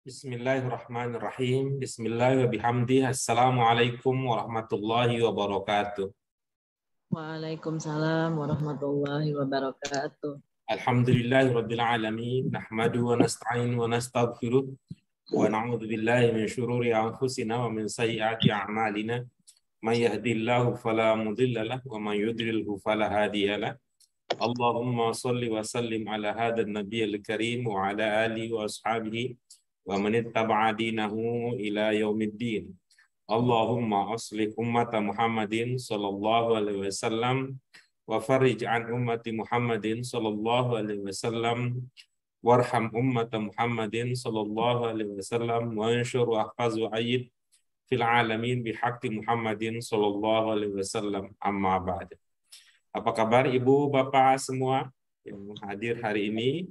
Bismillahirrahmanirrahim. Bismillahirrahmanirrahim. Assalamualaikum warahmatullahi wabarakatuh. Waalaikumsalam warahmatullahi wabarakatuh. Alhamdulillahirabbil alamin. Nahmaduhu wa nasta'inu wa nastaghfiruh wa na'udzu billahi min syururi anfusina wa min sayyiati a'malina. May yahdihillahu fala mudilla lahu wa may yudlilhu fala hadiya lahu. Allahumma shalli wa sallim ala hadzal nabiyil karim wa ala alihi wa ashabihi wa man ittaba'a dinahu ila yaumiddin. Allahumma aslih ummata Muhammadin sallallahu alaihi wasallam wa farij an ummati Muhammadin sallallahu alaihi wasallam warham ummata Muhammadin sallallahu alaihi wasallam wa anshur wa ahfaz wa ayyid fil alamin bihaqqi Muhammadin sallallahu alaihi wasallam. Amma ba'd. Apa kabar Ibu Bapak semua yang hadir hari ini?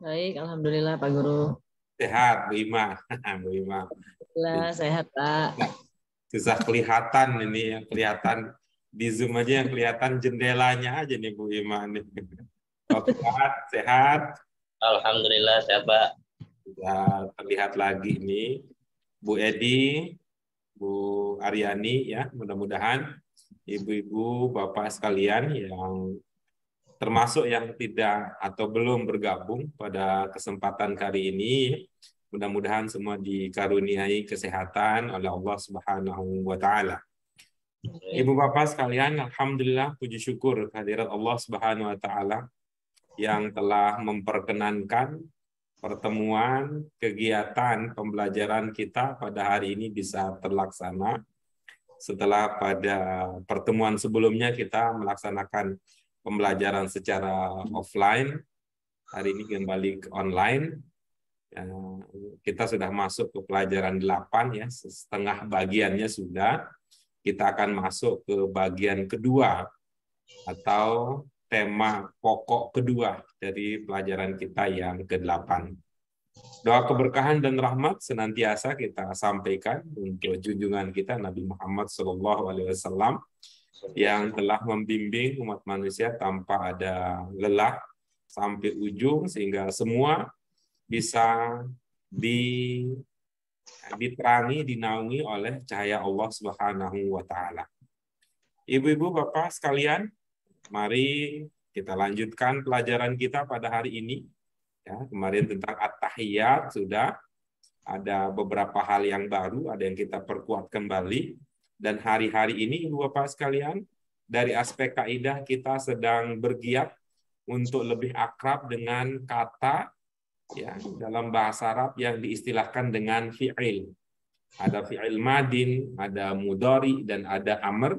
Baik, alhamdulillah Pak Guru. Sehat, Bu Ima. Bu Ima. Alhamdulillah sehat Pak. Susah kelihatan ini, yang kelihatan di Zoom aja yang kelihatan jendelanya aja nih Bu Ima nih. Bapak sehat? Alhamdulillah sehat Pak. Sudah terlihat lagi nih Bu Edi, Bu Aryani ya, mudah-mudahan ibu-ibu bapak sekalian yang termasuk yang tidak atau belum bergabung pada kesempatan kali ini, mudah-mudahan semua dikaruniai kesehatan oleh Allah Subhanahu wa taala. Ibu bapak sekalian, alhamdulillah puji syukur kehadirat Allah Subhanahu wa taala yang telah memperkenankan pertemuan kegiatan pembelajaran kita pada hari ini bisa terlaksana setelah pada pertemuan sebelumnya kita melaksanakan pembelajaran secara offline, hari ini kembali ke online. Kita sudah masuk ke pelajaran 8 ya, setengah bagiannya sudah. Kita akan masuk ke bagian kedua atau tema pokok kedua dari pelajaran kita yang ke-8. Doa keberkahan dan rahmat senantiasa kita sampaikan untuk junjungan kita Nabi Muhammad SAW yang telah membimbing umat manusia tanpa ada lelah sampai ujung sehingga semua bisa diterangi, dinaungi oleh cahaya Allah Subhanahu wa taala. Ibu-ibu, Bapak sekalian, mari kita lanjutkan pelajaran kita pada hari ini. Ya, kemarin tentang at-tahiyyat sudah ada beberapa hal yang baru, ada yang kita perkuat kembali. Dan hari-hari ini, Ibu Bapak sekalian, dari aspek kaidah kita sedang bergiat untuk lebih akrab dengan kata ya dalam bahasa Arab yang diistilahkan dengan fi'il. Ada fi'il madin, ada mudhari, dan ada amr.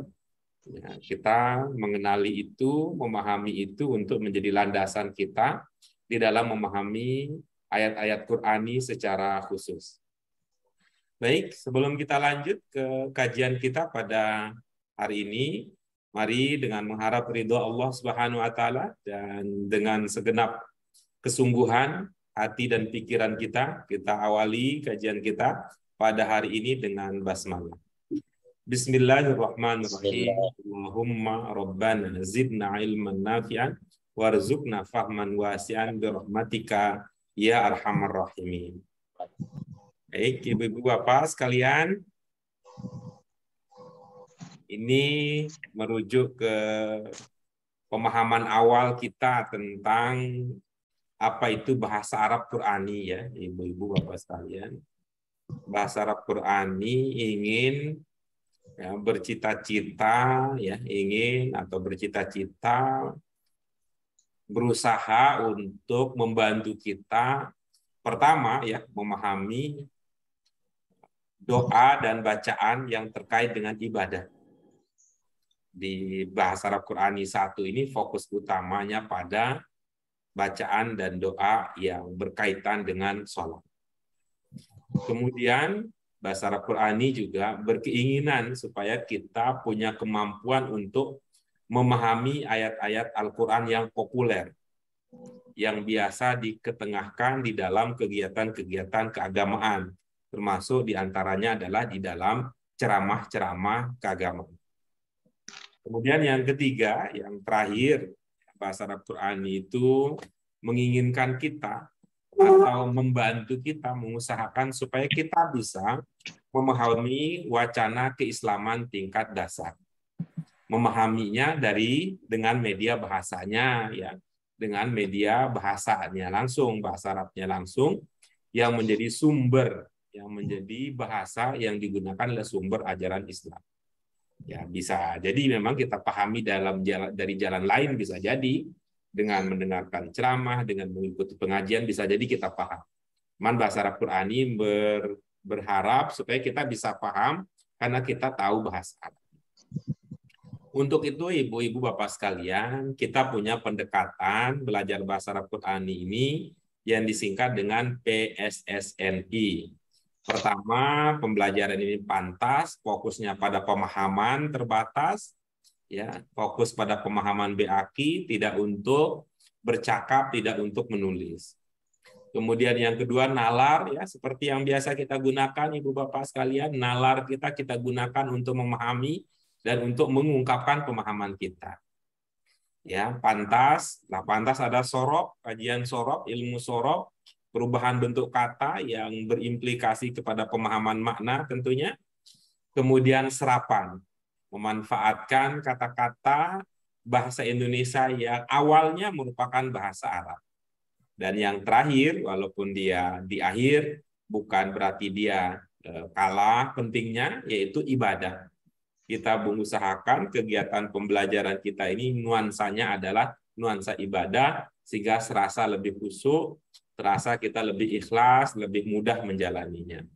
Ya, kita mengenali itu, memahami itu untuk menjadi landasan kita di dalam memahami ayat-ayat Qur'ani secara khusus. Baik, sebelum kita lanjut ke kajian kita pada hari ini, mari dengan mengharap ridho Allah Subhanahu wa taala dan dengan segenap kesungguhan hati dan pikiran kita awali kajian kita pada hari ini dengan basmalah. Bismillahirrahmanirrahim. Allahumma rabbana zidna ilman nafi'an warzuqna fahman wasi'an birahmatika ya arhamar rahimin. Baik, ibu-ibu bapak sekalian, ini merujuk ke pemahaman awal kita tentang apa itu bahasa Arab Qur'ani ya, ibu-ibu bapak sekalian. Bahasa Arab Qur'ani ingin ya, bercita-cita ya, ingin atau bercita-cita berusaha untuk membantu kita pertama ya memahami doa dan bacaan yang terkait dengan ibadah. Di bahasa Arab Qur'ani 1 ini fokus utamanya pada bacaan dan doa yang berkaitan dengan sholat. Kemudian bahasa Arab Qur'ani juga berkeinginan supaya kita punya kemampuan untuk memahami ayat-ayat Al-Quran yang populer, yang biasa diketengahkan di dalam kegiatan-kegiatan keagamaan, termasuk diantaranya adalah di dalam ceramah-ceramah keagamaan. Kemudian yang ketiga, yang terakhir, bahasa Arab Qur'ani itu menginginkan kita atau membantu kita mengusahakan supaya kita bisa memahami wacana keislaman tingkat dasar. Memahaminya dengan media bahasanya, ya, dengan media bahasanya langsung, bahasa Arabnya langsung, yang menjadi sumber, yang menjadi bahasa yang digunakan oleh sumber ajaran Islam. Ya, bisa jadi memang kita pahami dari jalan lain, bisa jadi dengan mendengarkan ceramah, dengan mengikuti pengajian, bisa jadi kita paham. Man bahasa Arab Qur'ani berharap supaya kita bisa paham karena kita tahu bahasa Arab. Untuk itu, ibu-ibu bapak sekalian, kita punya pendekatan belajar bahasa Arab Qur'ani ini yang disingkat dengan PSSNI. Pertama, pembelajaran ini pantas, fokusnya pada pemahaman terbatas, ya, fokus pada pemahaman BAKI, tidak untuk bercakap, tidak untuk menulis. Kemudian yang kedua, nalar, ya, seperti yang biasa kita gunakan, ibu bapak sekalian, nalar kita gunakan untuk memahami dan untuk mengungkapkan pemahaman kita. Ya, pantas ada sorop, kajian sorop, ilmu sorop, perubahan bentuk kata yang berimplikasi kepada pemahaman makna tentunya. Kemudian serapan, memanfaatkan kata-kata bahasa Indonesia yang awalnya merupakan bahasa Arab. Dan yang terakhir, walaupun dia di akhir, bukan berarti dia kalah pentingnya, yaitu ibadah. Kita mengusahakan kegiatan pembelajaran kita ini nuansanya adalah nuansa ibadah, sehingga serasa lebih khusyuk, terasa kita lebih ikhlas, lebih mudah menjalaninya.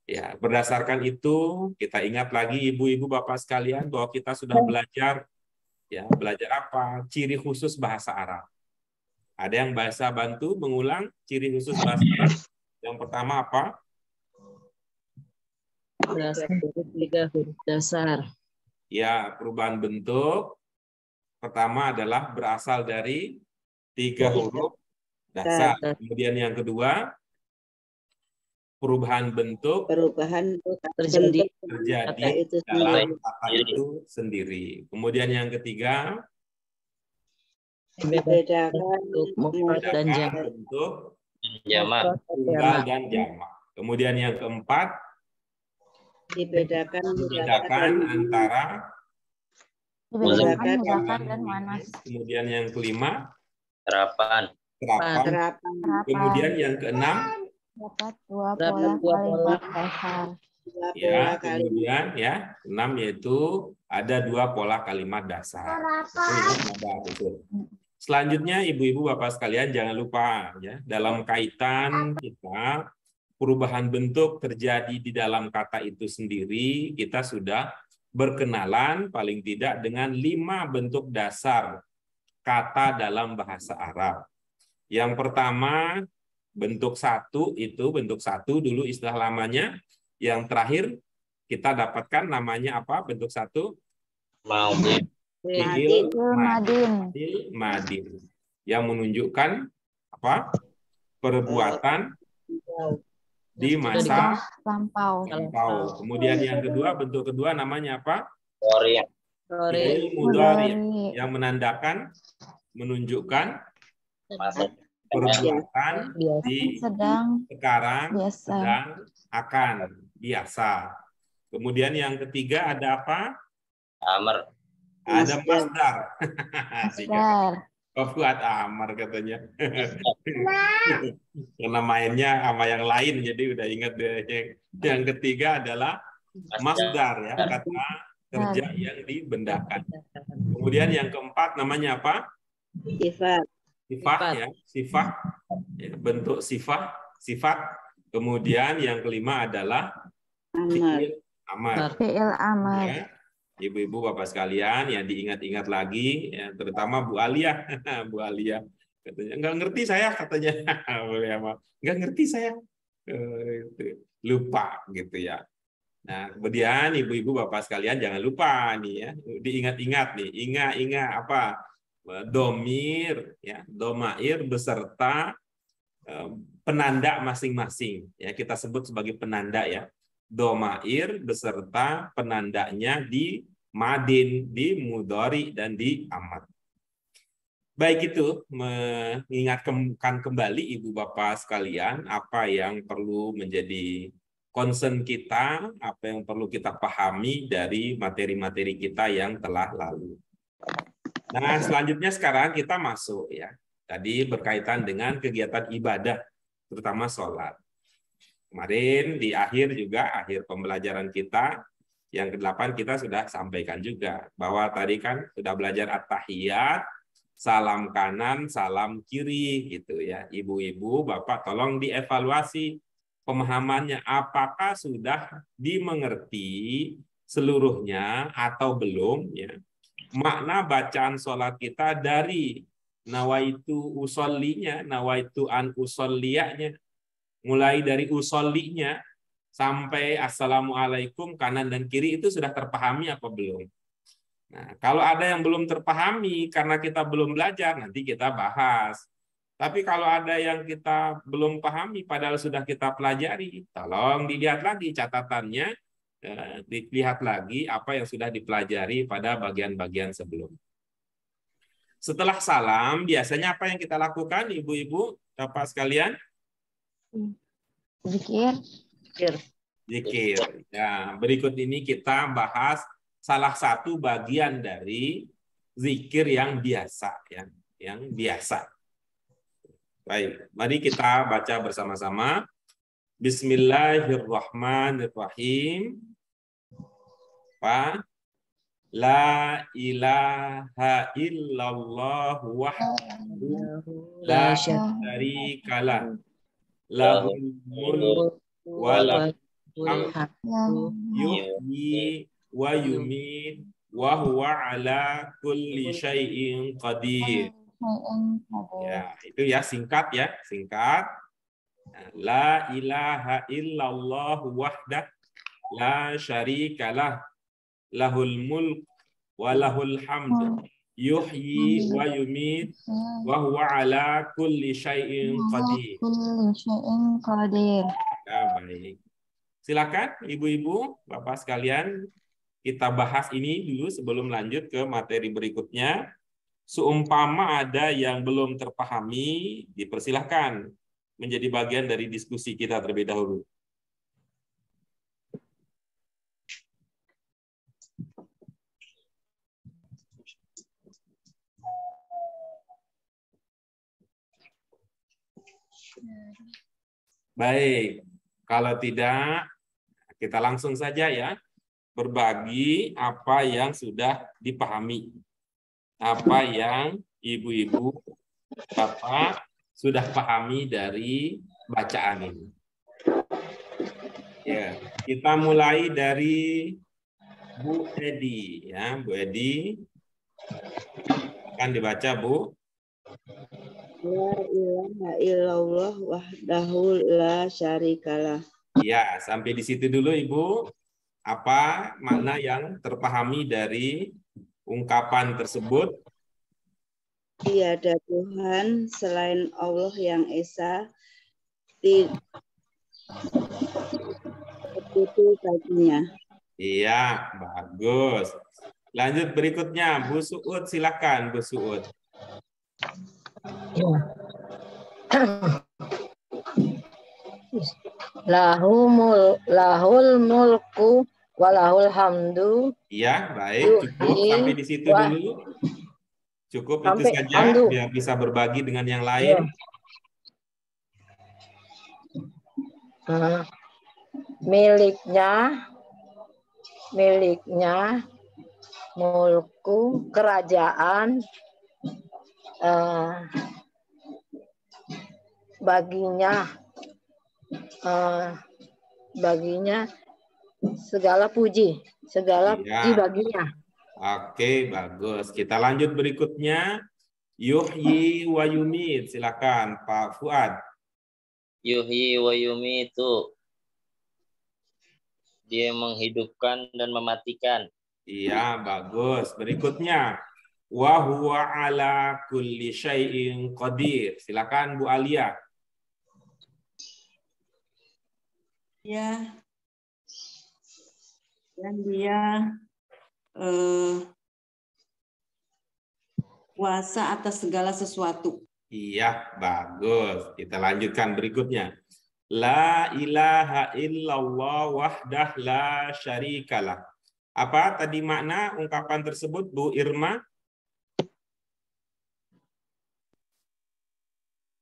Ya, berdasarkan itu, kita ingat lagi ibu-ibu bapak sekalian bahwa kita sudah belajar, ya, belajar apa? Ciri khusus bahasa Arab. Ada yang bahasa bantu mengulang ciri khusus bahasa Arab? Yang pertama apa? Berasal dari 3 huruf dasar. Ya, perubahan bentuk pertama adalah berasal dari 3 huruf dasar. Kemudian yang kedua, perubahan bentuk terjadi dalam kata itu sendiri. Kemudian yang ketiga, dibedakan mufrad dan bentuk jamak tunggal dan jamak. Kemudian yang keempat, dibedakan antara muzakkar dan muannas. Kemudian yang kelima, terapan. Kemudian yang keenam, dapat dua pola dasar. Ya, kemudian ya, 6 yaitu ada 2 pola kalimat dasar. Selanjutnya ibu-ibu bapak sekalian jangan lupa ya, dalam kaitan kita perubahan bentuk terjadi di dalam kata itu sendiri, kita sudah berkenalan paling tidak dengan 5 bentuk dasar kata dalam bahasa Arab. Yang pertama, bentuk 1 itu, bentuk 1 dulu istilah lamanya. Yang terakhir kita dapatkan namanya apa? Bentuk 1? Fi'il madin. Yang menunjukkan apa? Perbuatan di masa lampau. Kemudian yang kedua, bentuk kedua namanya apa? Fi'il mudhari, yang menandakan, menunjukkan perbuatan di sekarang, sedang, akan, biasa. Kemudian yang ketiga ada apa? Amr. Ada masdar. Kok kuat amar katanya. Karena mainnya sama yang lain, jadi udah ingat deh. Yang ketiga adalah masdar, ya, kata kerja yang dibendakan. Kemudian yang keempat namanya apa? Sifat, ya, sifat, ya, bentuk sifat. Kemudian yang kelima adalah fi'il amar. Ya. Ibu-ibu bapak sekalian yang diingat-ingat lagi, ya, terutama Bu Alia, Bu Alia katanya nggak ngerti saya, katanya nggak ngerti saya, lupa gitu ya. Nah, kemudian ibu-ibu bapak sekalian jangan lupa nih ya, diingat-ingat nih, ingat apa? Domir, ya, domair beserta penanda masing-masing, ya, kita sebut sebagai penanda, ya, domair beserta penandanya di madin, di mudhari dan di amar. Baik itu mengingatkan kembali Ibu Bapak sekalian apa yang perlu menjadi concern kita, apa yang perlu kita pahami dari materi-materi kita yang telah lalu. Nah, selanjutnya sekarang kita masuk ya. Tadi berkaitan dengan kegiatan ibadah, terutama sholat. Kemarin di akhir juga, akhir pembelajaran kita, yang ke-8 kita sudah sampaikan juga, bahwa tadi kan sudah belajar at-tahiyat, salam kanan, salam kiri, gitu ya. Ibu-ibu, Bapak tolong dievaluasi pemahamannya, apakah sudah dimengerti seluruhnya atau belum ya. Makna bacaan sholat kita dari nawaitu usollinya, nawaitu an usolliyanya, mulai dari usollinya sampai assalamualaikum kanan dan kiri itu sudah terpahami apa belum? Nah, kalau ada yang belum terpahami karena kita belum belajar, nanti kita bahas. Tapi kalau ada yang kita belum pahami padahal sudah kita pelajari, tolong dilihat lagi catatannya, dilihat lagi apa yang sudah dipelajari pada bagian-bagian sebelum. Setelah salam, biasanya apa yang kita lakukan, Ibu-ibu, Bapak sekalian? Zikir. Zikir. Ya, berikut ini kita bahas salah satu bagian dari zikir yang biasa, ya, yang biasa. Baik, mari kita baca bersama-sama. Bismillahirrahmanirrahim. La ilaha illallah wahdahu la syarikalah lahul mulk wa lahul hamdu yuhyi wa yumiit wa huwa ala kulli syai'in qadir. Ya, itu ya singkat ya, singkat. La ilaha illallah wahdah la syarikalah lahul mulk wa lahul hamd yuhyi wa yumiit wa huwa ala kulli syai'in qadir. Ya, baik. Silakan Ibu-ibu, Bapak sekalian, kita bahas ini dulu sebelum lanjut ke materi berikutnya. Seumpama ada yang belum terpahami, dipersilahkan menjadi bagian dari diskusi kita terlebih dahulu. Baik, kalau tidak, kita langsung saja ya, berbagi apa yang sudah dipahami. Apa yang Ibu-ibu, Bapak sudah pahami dari bacaan ini. Ya, kita mulai dari Bu Edi ya, Bu Edi. Akan dibaca, Bu. La ilaha illallah wahdahu la syarikalah. Ya, sampai di situ dulu Ibu. Apa makna yang terpahami dari ungkapan tersebut? Tiada Tuhan selain Allah yang esa, tidak bersekutu baginya. Iya, bagus. Lanjut berikutnya, Bu Suud, silakan Bu Suud. Lahul mulku walahul hamdu. Iya, baik. Cukup sampai di situ dulu. Cukup itu saja biar bisa berbagi dengan yang lain. Miliknya mulku kerajaan, baginya segala puji baginya. Oke, bagus. Kita lanjut berikutnya. Yuhyi wa yumiit. Silakan Pak Fuad. Yuhyi wa yumiitu. Dia menghidupkan dan mematikan. Iya, bagus. Berikutnya. Wa huwa ala kulli syai'in qadir. Silakan Bu Alia. Ya. Dan dia kuasa atas segala sesuatu. Iya, bagus. Kita lanjutkan berikutnya. La ilaha illallah wahdah la syarikalah. Apa tadi makna ungkapan tersebut, Bu Irma?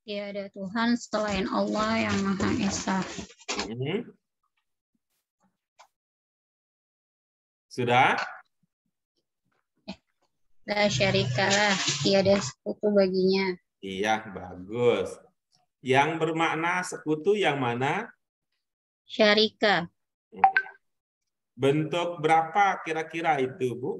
Tiada Tuhan selain Allah yang Maha Esa. Sudah? La syarikalah, tiada sekutu baginya. Iya, bagus. Yang bermakna sekutu yang mana? Syarika. Bentuk berapa kira-kira itu, Bu?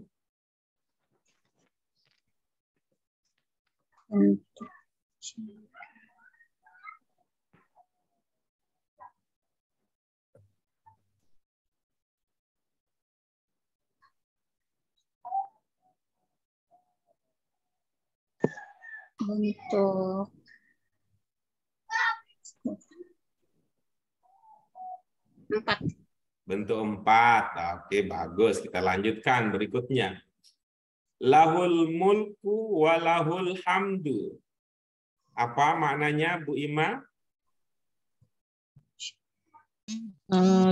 Bentuk empat. Bentuk 4. Oke, bagus. Kita lanjutkan berikutnya. Lahul mulku wa lahul hamdu. Apa maknanya, Bu Ima?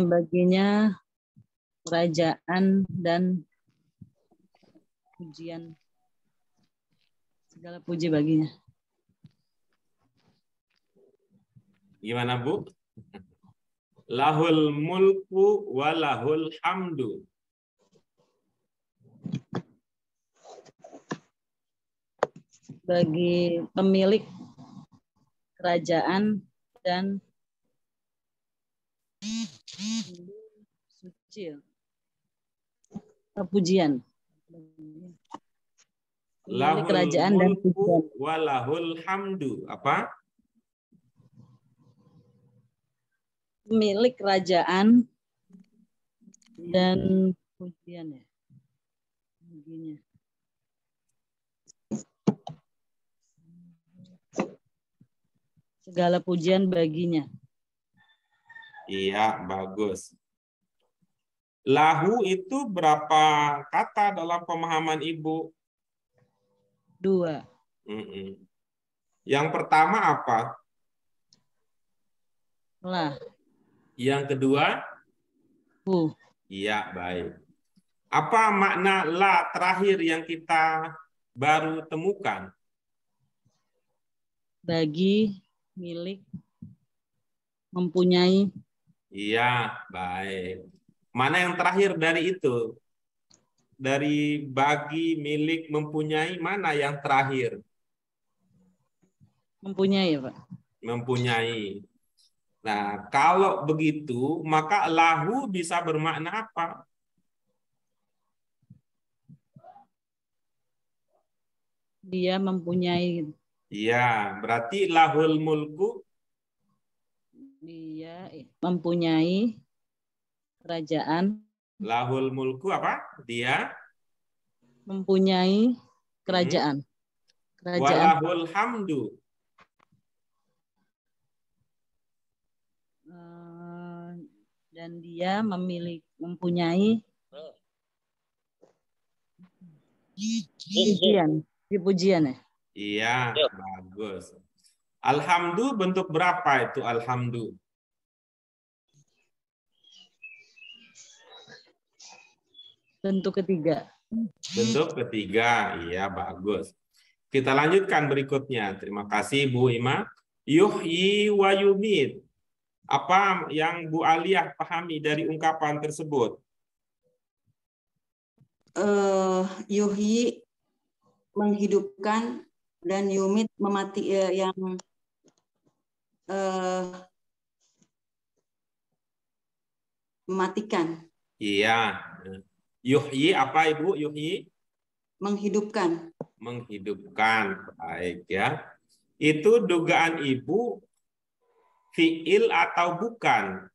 Baginya kerajaan dan pujian. Segala puji baginya. Gimana, Bu? Lahul mulku wa lahul hamdu. Bagi pemilik kerajaan dan suci. Pujian. Pemilik kerajaan dan pujian. Wa lahul hamdu. Apa? Milik kerajaan dan pujian ya. Baginya. Segala pujian baginya. Iya, bagus. Lahu itu berapa kata dalam pemahaman Ibu? 2. Yang pertama apa? Lah. Yang kedua? Iya, baik. Apa makna la terakhir yang kita baru temukan? Bagi, milik, mempunyai. Iya, baik. Mana yang terakhir dari itu? Dari bagi, milik, mempunyai, mana yang terakhir? Mempunyai, Pak. Mempunyai. Nah, kalau begitu, maka lahu bisa bermakna apa? Dia mempunyai. Iya, berarti lahul mulku. Dia mempunyai kerajaan. Lahul mulku apa? Dia mempunyai kerajaan. Walahul hamdu. Dan dia mempunyai pujian ya. Iya, bagus. Alhamdu bentuk berapa itu alhamdu? Bentuk ketiga. Bentuk ketiga, iya bagus. Kita lanjutkan berikutnya. Terima kasih Bu Ima. Yuhyi wa yumit. Apa yang Bu Aliyah pahami dari ungkapan tersebut? Yuhyi menghidupkan dan yumit mematikan. Iya. Yuhyi apa Ibu? Yuhyi? Menghidupkan. Menghidupkan. Baik ya. Itu dugaan Ibu fiil atau bukan?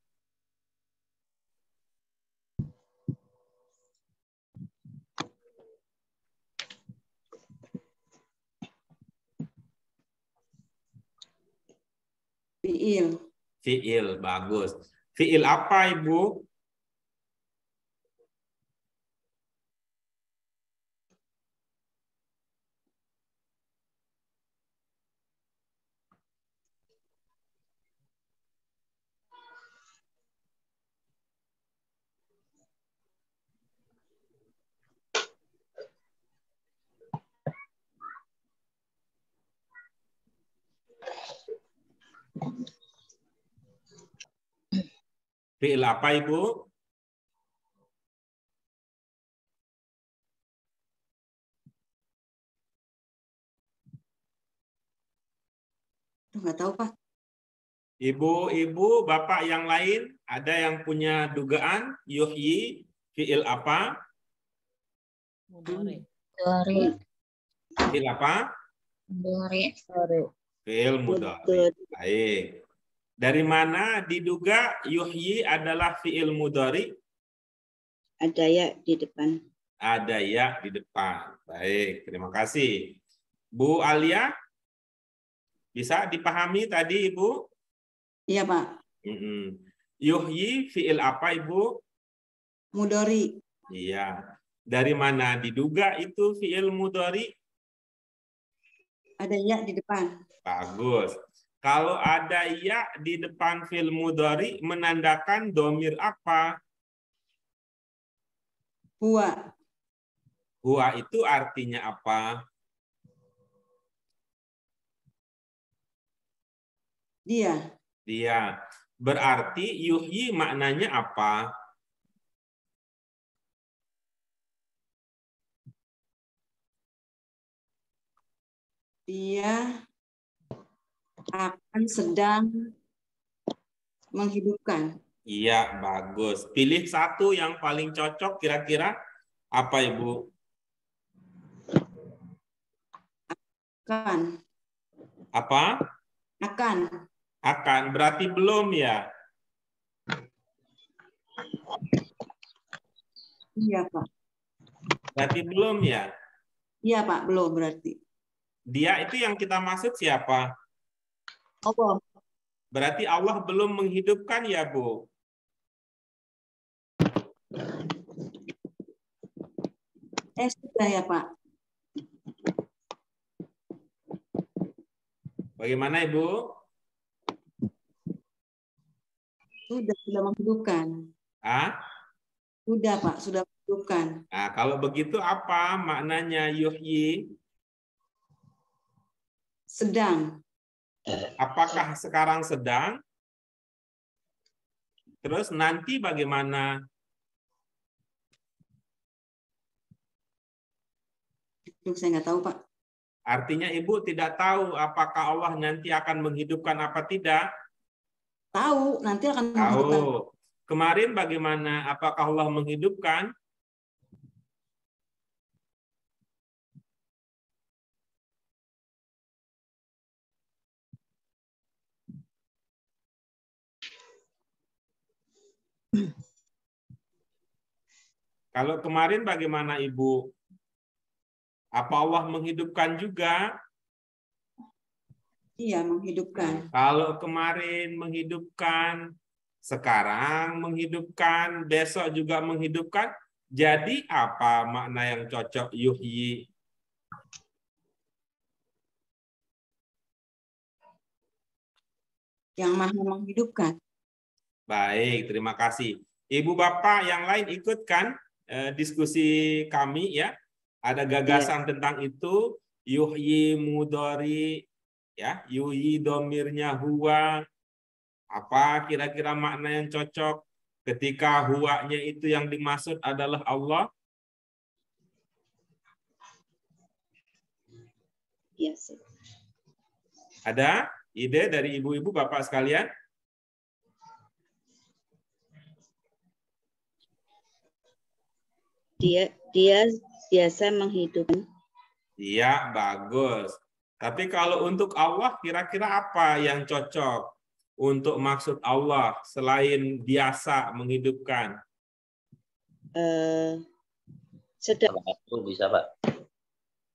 Fiil. Fiil, bagus. Fiil apa Ibu? Fi'il apa, Ibu? Nggak tahu, Pak. Ibu-ibu, bapak yang lain, ada yang punya dugaan? Yuhyi, fi'il apa? Mudhari. Dari. Fi'il apa? Dari. Fi'il mudhari. Baik. Dari mana diduga yuhyi adalah fi'il mudhari? Ada ya di depan. Ada ya di depan. Baik, terima kasih. Bu Alia, bisa dipahami tadi, Ibu? Iya, Pak. Yuhyi fi'il apa, Ibu? Mudhari. Iya. Dari mana diduga itu fi'il mudhari? Ada ya di depan. Bagus. Kalau ada ya di depan fi'il mudhari menandakan domir apa? Huwa. Huwa itu artinya apa? Dia. Dia. Berarti yuhyi maknanya apa? Dia akan sedang menghidupkan. Iya, bagus. Pilih satu yang paling cocok kira-kira apa, Ibu? Akan. Apa? Akan. Akan. Berarti belum ya? Iya, Pak. Berarti belum ya? Iya, Pak. Belum berarti. Dia itu yang kita maksud siapa? Allah. Berarti Allah belum menghidupkan ya, Bu? Sudah ya, Pak. Bagaimana, Ibu? Sudah menghidupkan. Ah? Sudah, Pak. Sudah menghidupkan. Nah, kalau begitu apa maknanya yuhyi? Sedang. Apakah sekarang sedang? Terus nanti bagaimana? Saya nggak tahu, Pak. Artinya Ibu tidak tahu apakah Allah nanti akan menghidupkan apa tidak? Tahu, nanti akan Tahu. menghidupkan. Kemarin bagaimana? Apakah Allah menghidupkan? Kalau kemarin bagaimana, Ibu? Apa Allah menghidupkan juga? Iya, menghidupkan. Kalau kemarin menghidupkan, sekarang menghidupkan, besok juga menghidupkan, jadi apa makna yang cocok yuhyi? Yang maha menghidupkan. Baik, terima kasih. Ibu Bapak yang lain ikut kan diskusi kami ya? Ada gagasan tentang itu, yuhyi mudhari, ya, yuhyi domirnya huwa. Apa kira-kira makna yang cocok ketika huwa-nya itu yang dimaksud adalah Allah? Yes. Ada ide dari ibu-ibu bapak sekalian? Dia biasa menghidupkan. Iya, bagus. Tapi kalau untuk Allah kira-kira apa yang cocok untuk maksud Allah selain biasa menghidupkan? Sedang. Selalu bisa, Pak.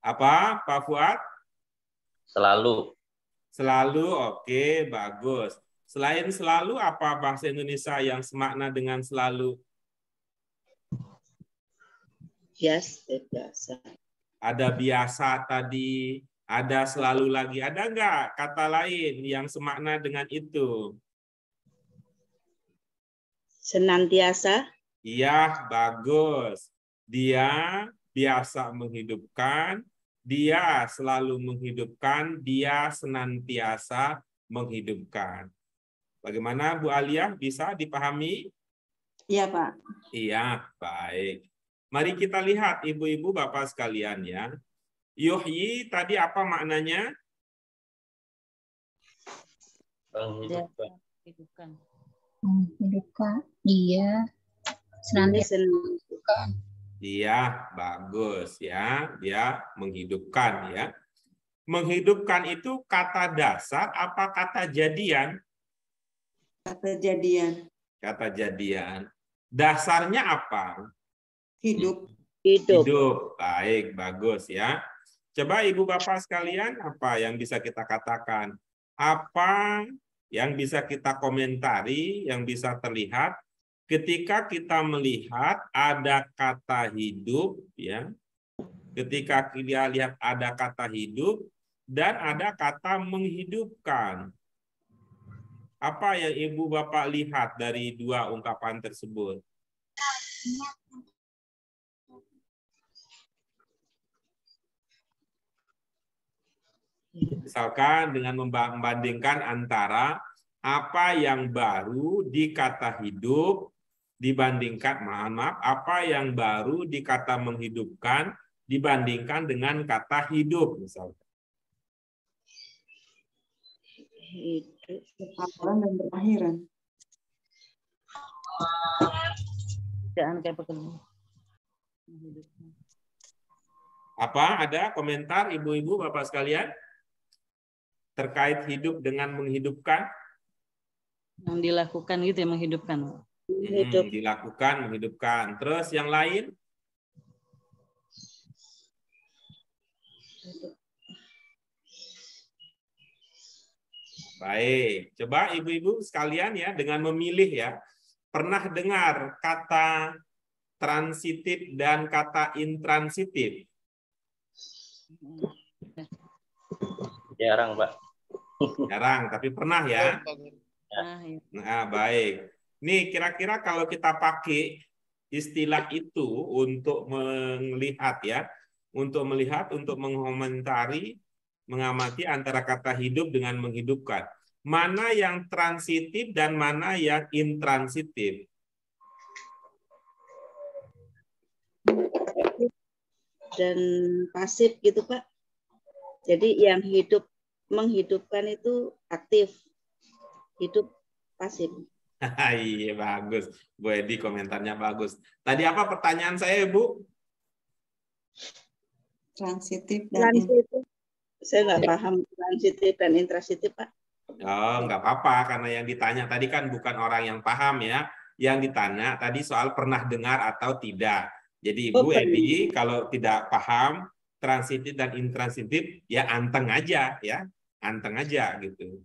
Apa, Pak Fuad? Selalu. Selalu, oke, bagus. Selain selalu, apa bahasa Indonesia yang semakna dengan selalu? Yes, biasa. Ada biasa tadi, ada selalu lagi. Ada nggak kata lain yang semakna dengan itu? Senantiasa. Iya, bagus. Dia biasa menghidupkan, dia selalu menghidupkan, dia senantiasa menghidupkan. Bagaimana Bu Alia, bisa dipahami Iya, Pak. Iya, baik. Mari kita lihat ibu-ibu bapak sekalian ya. Yuhyi tadi apa maknanya? Menghidupkan. Hidupkan. Menghidupkan. Dia senantiasa menghidupkan. Iya, bagus ya. Dia menghidupkan ya. Menghidupkan itu kata dasar apa kata jadian? Kata jadian. Kata jadian. Dasarnya apa? Hidup. Hidup. Hidup. Baik, bagus ya. Coba ibu bapak sekalian, apa yang bisa kita katakan? Apa yang bisa kita komentari, yang bisa terlihat ketika kita melihat ada kata hidup, ya. Ketika kita lihat ada kata hidup dan ada kata menghidupkan. Apa yang ibu bapak lihat dari dua ungkapan tersebut? Misalkan dengan membandingkan antara apa yang baru di kata hidup dibandingkan, maaf, apa yang baru di kata menghidupkan dibandingkan dengan kata hidup misalkan. Hidup. Awalan dan berakhiran. Jangan kayak pekerja. Menghidupkan. Apa ada komentar ibu-ibu bapak sekalian terkait hidup dengan menghidupkan? Yang dilakukan gitu ya, menghidupkan. Hidup. Dilakukan, menghidupkan. Terus yang lain? Baik, coba ibu-ibu sekalian ya dengan memilih ya. Pernah dengar kata transitif dan kata intransitif? Jarang, Pak. Jarang, tapi pernah ya. Nah, ya. Nah, baik. Nih, kira-kira kalau kita pakai istilah itu untuk melihat ya, untuk melihat, untuk mengomentari, mengamati antara kata hidup dengan menghidupkan. Mana yang transitif dan mana yang intransitif? Dan pasif gitu, Pak. Jadi yang hidup menghidupkan itu aktif. Hidup pasif. Iya, bagus. Bu Edi komentarnya bagus. Tadi apa pertanyaan saya, Bu? Transitif dan Transitif. Saya nggak paham transitif dan intransitif, Pak. Oh, nggak apa-apa, karena yang ditanya tadi kan bukan orang yang paham ya. Yang ditanya tadi soal pernah dengar atau tidak. Jadi Ibu Edi, kalau tidak paham transitif dan intransitif, ya anteng aja ya. Anteng aja gitu.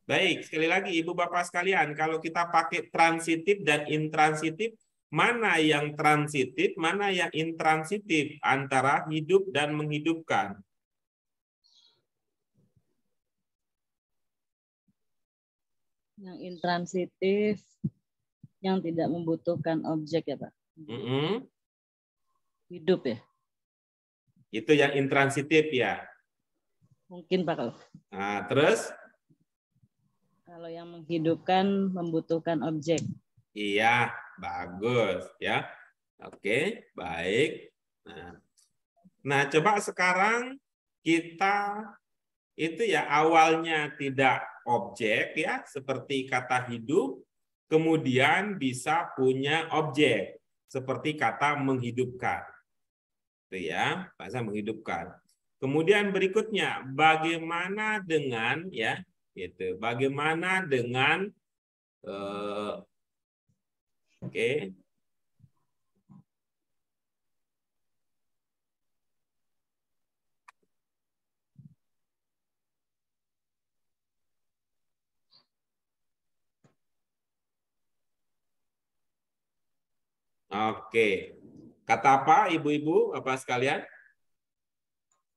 Baik, sekali lagi Ibu Bapak sekalian, kalau kita pakai transitif dan intransitif, mana yang transitif, mana yang intransitif antara hidup dan menghidupkan? Yang intransitif, yang tidak membutuhkan objek ya, Pak. Hidup ya. Itu yang intransitif ya. Mungkin Pak kalau. Nah, terus? Kalau yang menghidupkan membutuhkan objek. Iya, bagus ya. Oke, baik. Nah, coba sekarang kita itu ya awalnya tidak objek ya, seperti kata hidup, kemudian bisa punya objek seperti kata menghidupkan. Itu ya, bahasa menghidupkan. Kemudian berikutnya, bagaimana dengan ya, gitu. Bagaimana dengan oke. Oke. Kata apa ibu-ibu, apa sekalian?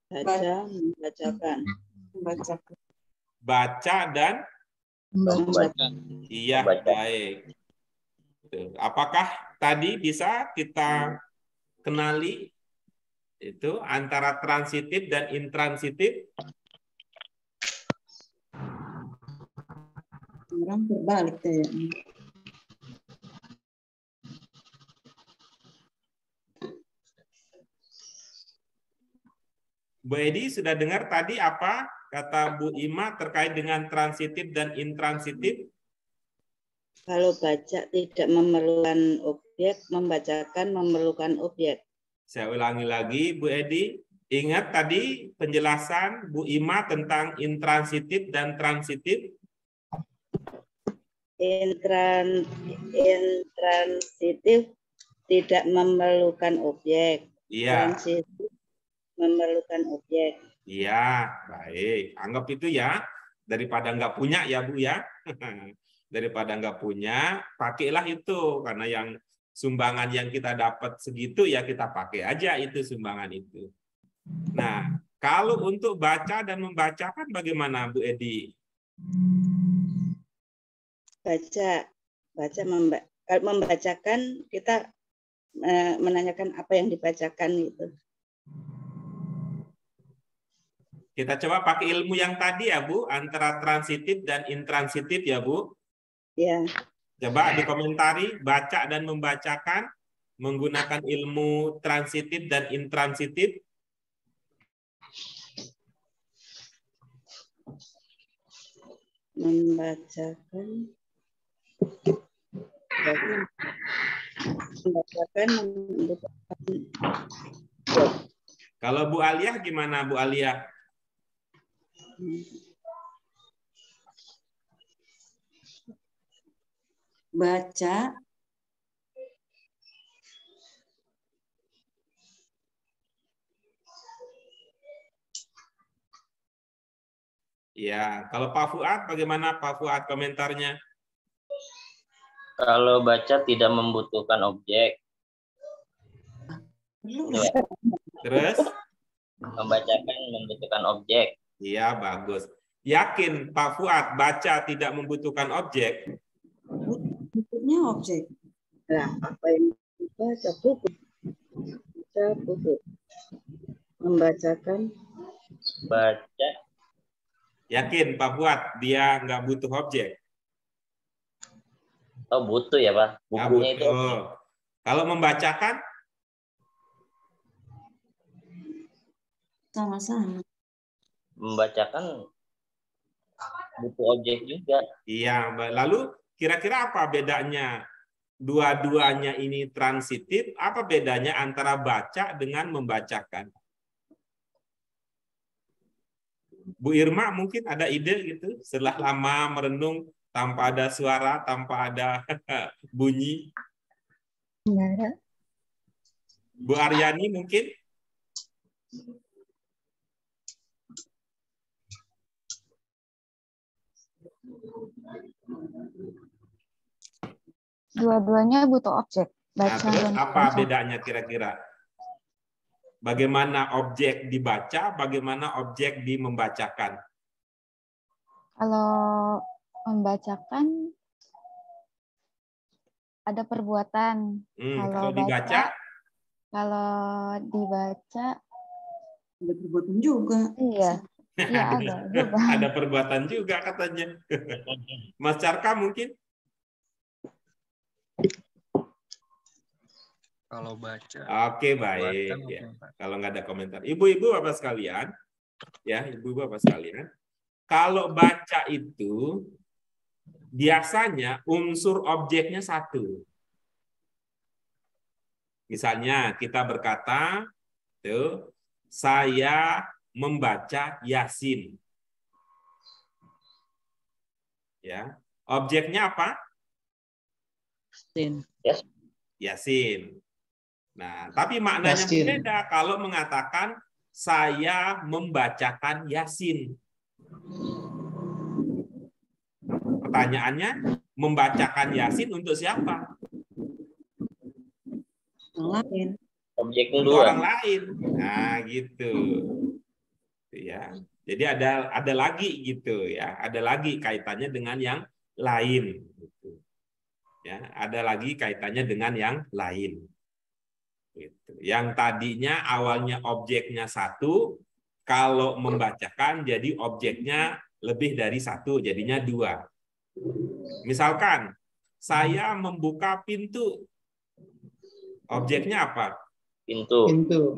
Baca, membacakan. membacakan. Baca dan Membaca. iya, baik. Apakah tadi bisa kita kenali itu antara transitif dan intransitif? Orang berbalik ya. Bu Edi sudah dengar tadi apa kata Bu Ima terkait dengan transitif dan intransitif? Kalau baca tidak memerlukan objek, membacakan memerlukan objek. Saya ulangi lagi, Bu Edi. Ingat tadi penjelasan Bu Ima tentang intransitif dan transitif? Intransitif tidak memerlukan objek. Iya. Transitif memerlukan objek. Iya, baik. Anggap itu ya, daripada nggak punya ya Bu ya. Daripada nggak punya, pakailah itu. Karena yang sumbangan yang kita dapat segitu ya kita pakai aja itu sumbangan itu. Nah, kalau untuk baca dan membacakan bagaimana Bu Edi? Kalau membacakan kita menanyakan apa yang dibacakan itu. Kita coba pakai ilmu yang tadi ya Bu, antara transitif dan intransitif ya Bu. Ya. Coba dikomentari baca dan membacakan menggunakan ilmu transitif dan intransitif. Membacakan Kalau Bu Alia gimana Bu Alia? Baca, Ya, kalau Pak Fuad bagaimana Pak Fuad komentarnya? Kalau baca tidak membutuhkan objek. Ya. Terus? Membacakan membutuhkan objek. Iya, bagus. Yakin Pak Fuad baca tidak membutuhkan objek? bentuknya objek. Nah, apa yang dibaca? Buku. Baca buku. Membacakan. Baca. Yakin Pak Fuad dia nggak butuh objek? Oh, butuh ya Pak. Bukunya itu. Kalau membacakan? Sama-sama. Membacakan butuh objek juga. Iya, lalu kira-kira apa bedanya? Dua-duanya ini transitif, apa bedanya antara baca dengan membacakan? Bu Irma mungkin ada ide gitu, setelah lama merenung tanpa ada suara, tanpa ada bunyi. Enggak ada. Bu Aryani mungkin? Dua-duanya butuh objek. Nah, Baca terus dan apa membaca. bedanya kira-kira? Bagaimana objek dibaca, bagaimana objek di membacakan? Kalau membacakan ada perbuatan. Kalau dibaca? Kalau dibaca Ada perbuatan juga. iya. Iya ada juga. Ada perbuatan juga katanya. Mas Carka mungkin? Kalau baca. Oke, baik. Ya. Kalau nggak ada komentar. Ibu-ibu Bapak sekalian, ya, ibu-ibu Bapak sekalian, kalau baca itu biasanya unsur objeknya satu. Misalnya kita berkata, tuh, saya membaca Yasin. Ya, objeknya apa? Yasin. Nah, tapi maknanya berbeda kalau mengatakan saya membacakan Yasin. Pertanyaannya, membacakan Yasin untuk siapa? Orang lain. Objek Untuk dua. orang lain. Nah, gitu. Ya. Jadi ada lagi gitu ya. Ada lagi kaitannya dengan yang lain gitu. Ya, ada lagi kaitannya dengan yang lain. Gitu. Yang tadinya awalnya objeknya satu, kalau membacakan jadi objeknya lebih dari satu, jadinya dua. Misalkan saya membuka pintu, objeknya apa? Pintu.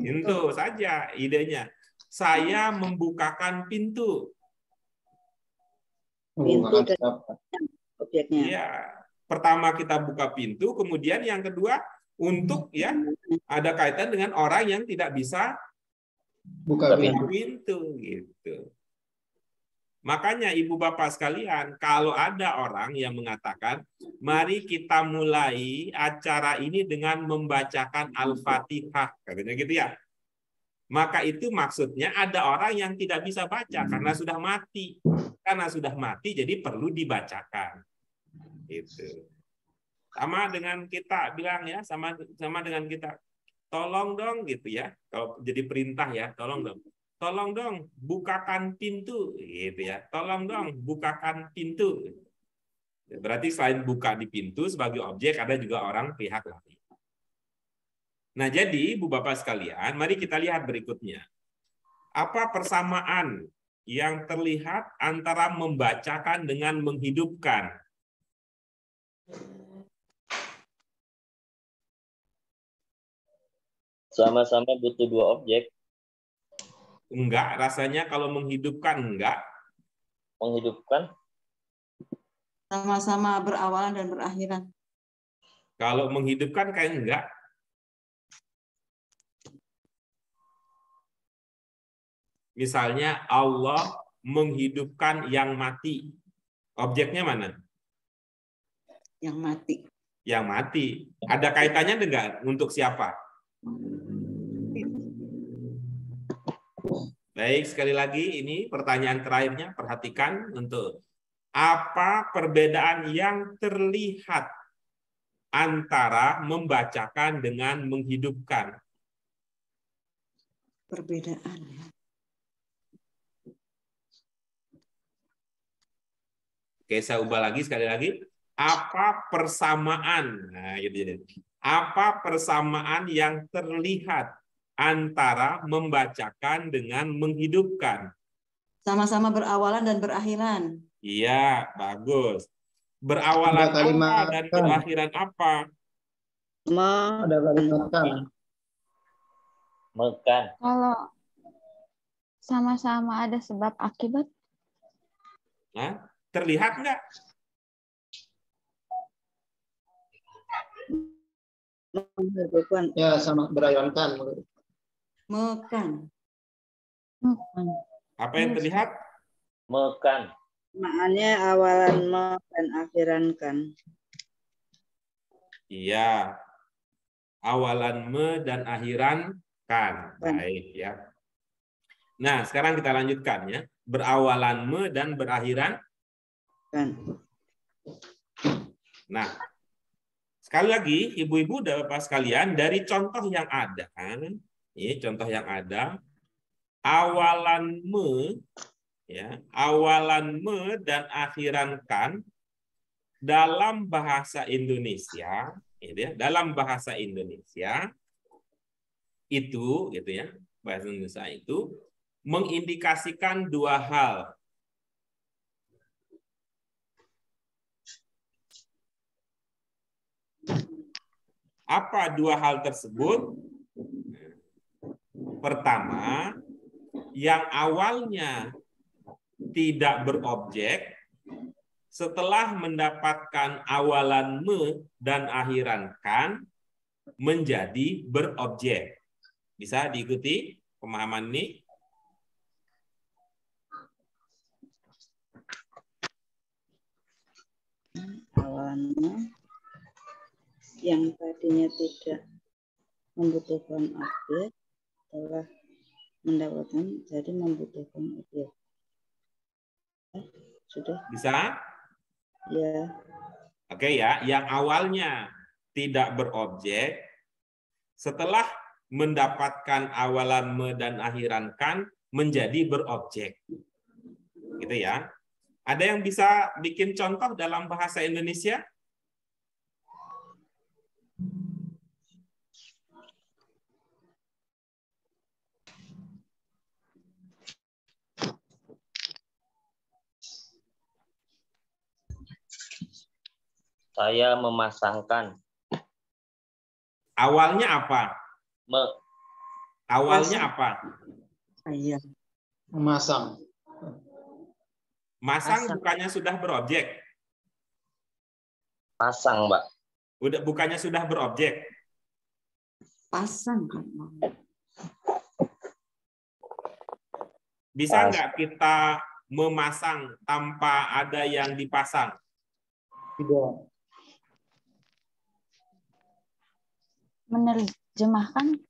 Pintu saja idenya. saya membukakan pintu. Pintu dan objeknya. Iya. Pertama kita buka pintu, kemudian yang kedua untuk ya ada kaitan dengan orang yang tidak bisa buka pintu gitu. Makanya Ibu Bapak sekalian, kalau ada orang yang mengatakan, mari kita mulai acara ini dengan membacakan Al-Fatihah, katanya gitu ya. Maka itu maksudnya ada orang yang tidak bisa baca karena sudah mati. Karena sudah mati jadi perlu dibacakan. Gitu. Sama dengan kita bilang ya, sama dengan kita. Tolong dong gitu ya. Kalau jadi perintah ya, tolong dong. Tolong dong bukakan pintu gitu ya. Tolong dong bukakan pintu. Berarti selain buka di pintu sebagai objek ada juga orang pihak lain. Nah, jadi Ibu Bapak sekalian, mari kita lihat berikutnya. Apa persamaan yang terlihat antara membacakan dengan menghidupkan? Sama-sama butuh dua objek. Enggak, rasanya kalau menghidupkan enggak. Menghidupkan Sama-sama berawalan dan berakhiran. Kalau menghidupkan kayak enggak. Misalnya Allah menghidupkan yang mati. Objeknya mana? Yang mati. Yang mati. Ada kaitannya enggak? Untuk siapa? Baik, sekali lagi ini pertanyaan terakhirnya. Perhatikan untuk apa perbedaan yang terlihat antara membacakan dengan menghidupkan? Perbedaan. Oke, saya ubah lagi sekali lagi. Apa persamaan? Nah, gitu. Apa persamaan yang terlihat antara membacakan dengan menghidupkan? Sama-sama berawalan dan berakhiran. Iya, bagus. Berawalan apa dan berakhiran apa? Ada kalimat kan. Mekan. Kalau sama-sama ada sebab akibat, Nah, terlihat enggak? Ya, sama berayakan. Mekan. Apa yang terlihat? Mekan. Maknanya awalan me dan akhiran kan. Iya. Awalan me dan akhiran kan. Baik ya. Nah, sekarang kita lanjutkan ya. Berawalan me dan berakhiran Kan. Nah, sekali lagi, ibu-ibu dan bapak sekalian, dari contoh yang ada, ini contoh yang ada, awalan me, ya, awalan me dan akhiran kan dalam bahasa Indonesia, gitu ya, dalam bahasa Indonesia itu, gitu ya, bahasa Indonesia itu mengindikasikan dua hal. Apa dua hal tersebut? Pertama, yang awalnya tidak berobjek, setelah mendapatkan awalan me dan akhiran kan, menjadi berobjek. Bisa diikuti pemahaman ini? Awalan me yang tadinya tidak membutuhkan objek telah mendapatkan jadi membutuhkan objek. Sudah? Bisa? Ya. Oke ya, yang awalnya tidak berobjek, setelah mendapatkan awalan me dan akhiran kan menjadi berobjek. Gitu ya. Ada yang bisa bikin contoh dalam bahasa Indonesia? Saya memasangkan. Awalnya apa? Me. Awalnya apa? Iya. Memasang. Masang bukannya sudah berobjek? Pasang, Mbak. Udah bukannya sudah berobjek? Pasang kan. Bisa nggak kita memasang tanpa ada yang dipasang? Tidak. Menerjemahkan.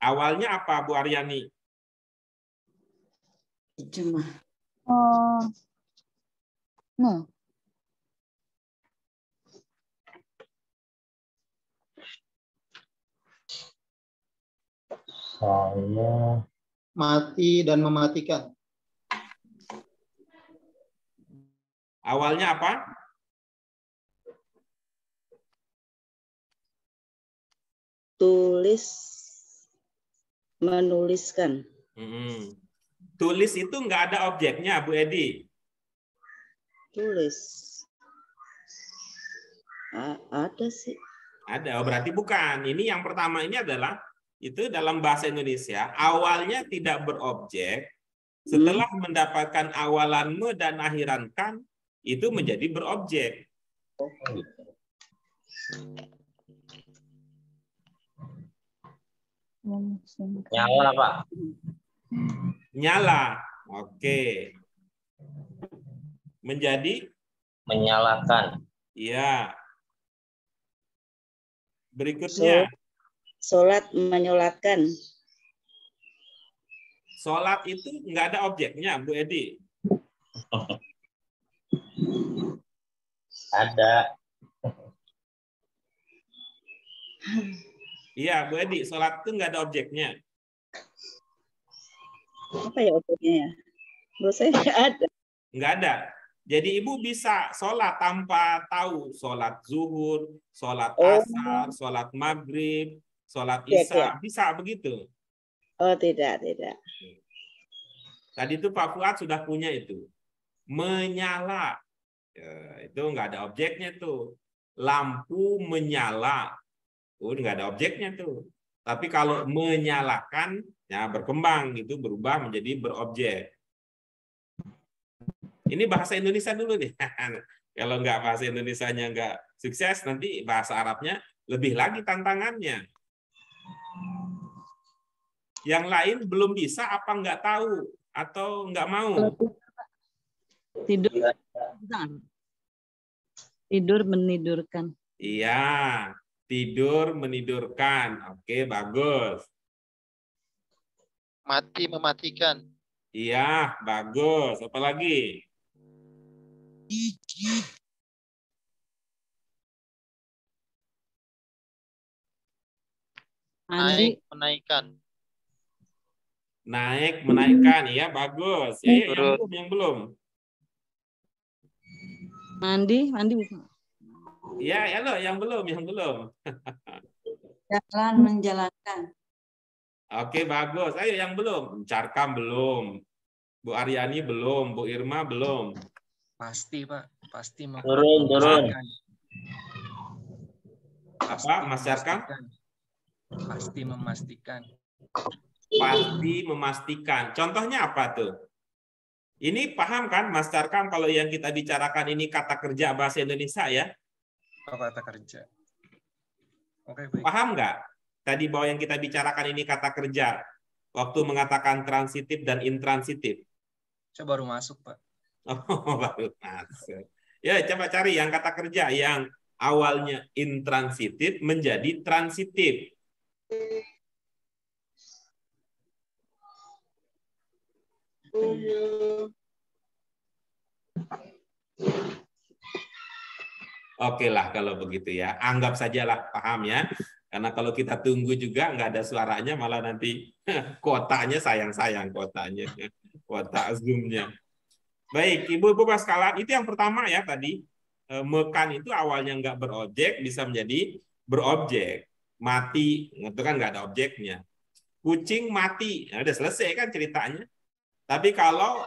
Awalnya apa, Bu Aryani? Terjemah. Oh. No. Saya Mati dan mematikan. Awalnya apa? Tulis, menuliskan. Tulis itu nggak ada objeknya, Bu Edi. Tulis. Ada sih. Ada, berarti bukan. Ini yang pertama ini adalah itu dalam bahasa Indonesia awalnya tidak berobjek, setelah mendapatkan awalan me dan akhiran kan itu menjadi berobjek. nyala, Pak. Nyala. Oke. Menjadi Menyalakan. iya. Berikutnya. Sholat, menyolatkan. Sholat itu nggak ada objeknya, Bu Edi. Ada. Iya, Bu Edi, sholat itu nggak ada objeknya. Apa ya objeknya ya? Menurut saya nggak ada. Nggak ada. Jadi Ibu bisa sholat tanpa tahu. Sholat zuhur, sholat asar, sholat maghrib, sholat isya. Bisa begitu? Oh, tidak. Tadi itu Pak Fuad sudah punya itu. Menyala. Ya, itu nggak ada objeknya tuh. Lampu menyala. Nggak ada objeknya tuh. Tapi kalau menyalakan, ya berkembang gitu, berubah menjadi berobjek. Ini bahasa Indonesia dulu nih. Kalau nggak bahasa Indonesianya nggak sukses, nanti bahasa Arabnya lebih lagi tantangannya. Yang lain belum bisa apa nggak tahu atau nggak mau? Tidur. Tidur menidurkan. Iya, tidur menidurkan. Oke, bagus. Mati mematikan. Iya, bagus. Apa lagi? Naik menaikkan. Naik menaikkan. Iya, bagus. Ya, yang belum. Mandi bisa. Iya, loh, yang belum. Jalan, menjalankan. Oke, bagus. Ayo yang belum. Mencarkam belum. Bu Aryani belum. Bu Irma belum. Pasti, Pak. Pasti. Turun. Apa, Mas Carkam? Pasti memastikan. Pasti memastikan. Contohnya apa tuh? Ini paham kan, Mas Carkam, kalau yang kita bicarakan ini kata kerja bahasa Indonesia ya? Oh, kata kerja. Oke, baik. Paham nggak? Tadi bahwa yang kita bicarakan ini kata kerja. Waktu mengatakan transitif dan intransitif. Saya baru masuk, Pak. Oh, baru masuk. Ya, coba cari yang kata kerja yang awalnya intransitif menjadi transitif. Oke lah kalau begitu ya. Anggap sajalah paham ya. Karena kalau kita tunggu juga nggak ada suaranya, malah nanti kuotanya sayang-sayang kuotanya. Kuota Zoom-nya. Baik, Ibu-ibu sekalian, itu yang pertama ya tadi. Mekan itu awalnya nggak berobjek, bisa menjadi berobjek. Mati, itu kan nggak ada objeknya. Kucing mati, nah, udah selesai kan ceritanya. Tapi kalau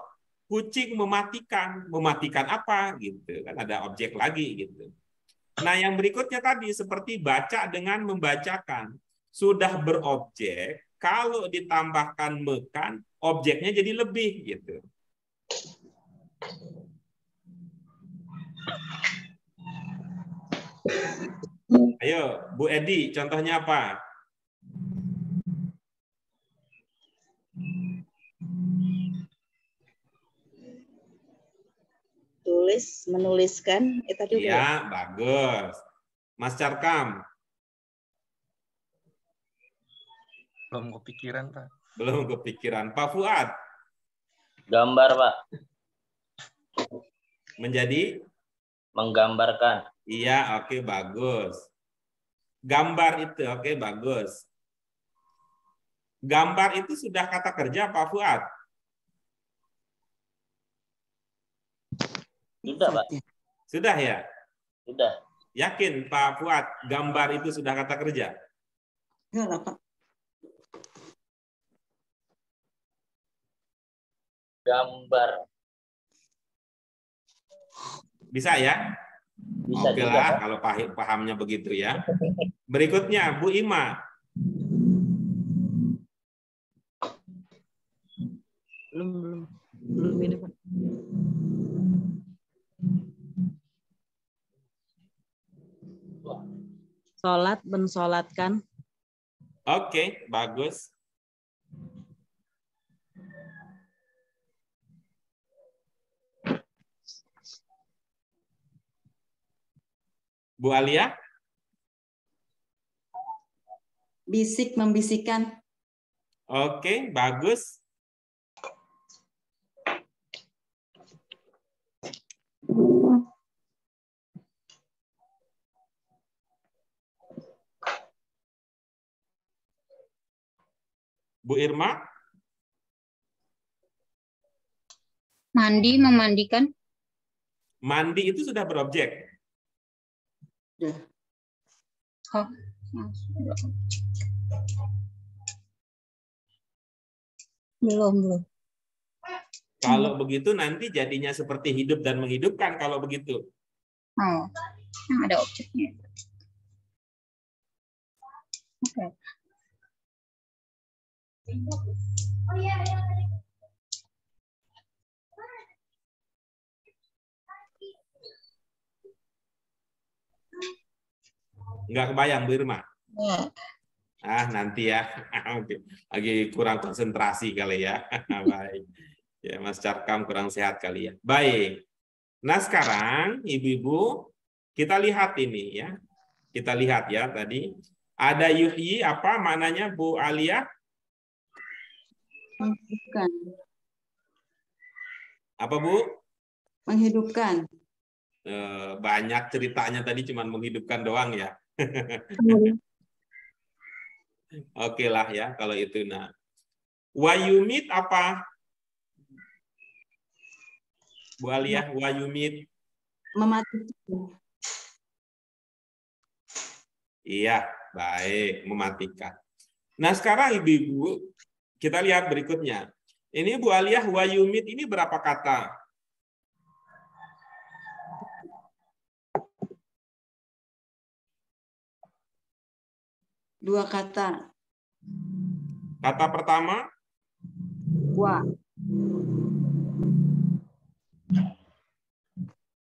kucing mematikan apa gitu kan ada objek lagi gitu. Nah, yang berikutnya tadi seperti baca dengan membacakan. Sudah berobjek, kalau ditambahkan mekan, objeknya jadi lebih gitu. Ayo, Bu Edi, contohnya apa? Tulis, menuliskan. Tadi Iya, bagus. Mas Carkam? Belum kepikiran, Pak. Belum kepikiran. Pak Fuad? Gambar, Pak. Menjadi? Menggambarkan. Iya, oke, bagus. Gambar itu, oke, bagus. Gambar itu sudah kata kerja, Pak Fuad? Sudah, Pak. Sudah ya? Sudah. Yakin, Pak Fuad, gambar itu sudah kata kerja? Enggak lah, Pak. Gambar. Bisa ya? Bisa Oke juga, lah, Pak. kalau pahamnya begitu ya. Berikutnya, Bu Ima. Belum ini, Pak. Sholat, mensolatkan. Oke, bagus. Bu Alia? Bisik, membisikkan. Oke, bagus. Bu Irma? Mandi, memandikan. Mandi itu sudah berobjek. Oh. Belum. Kalau begitu nanti jadinya seperti hidup dan menghidupkan kalau begitu. Oh, yang ada objeknya. Oke. Nggak kebayang, Bu Irma? Ya. Nanti ya. Lagi kurang konsentrasi kali ya. Baik. Ya, Mas Carkam kurang sehat kali ya. Baik. Nah, sekarang Ibu-ibu kita lihat ini ya. Kita lihat ya tadi. Ada yuhyi apa maknanya Bu Alia? Menghidupkan. Apa Bu? Menghidupkan. Banyak ceritanya tadi cuma menghidupkan doang ya. Oke lah ya kalau itu. Nah, wayumit apa? Bu Alia, wayumit. Mematikan. Iya, baik, mematikan. Nah, sekarang Ibu-ibu, kita lihat berikutnya. Ini Bu Alia, wayumit ini berapa kata? Dua kata. Kata pertama? Wa.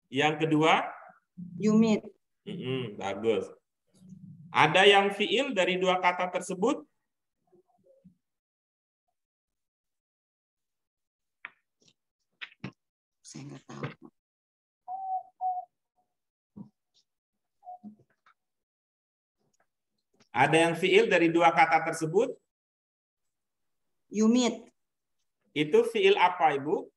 Yang kedua? Yumit. Bagus. Ada yang fiil dari dua kata tersebut? Saya nggak tahu. Ada yang fiil dari dua kata tersebut? Yumit. Itu fiil apa, Ibu?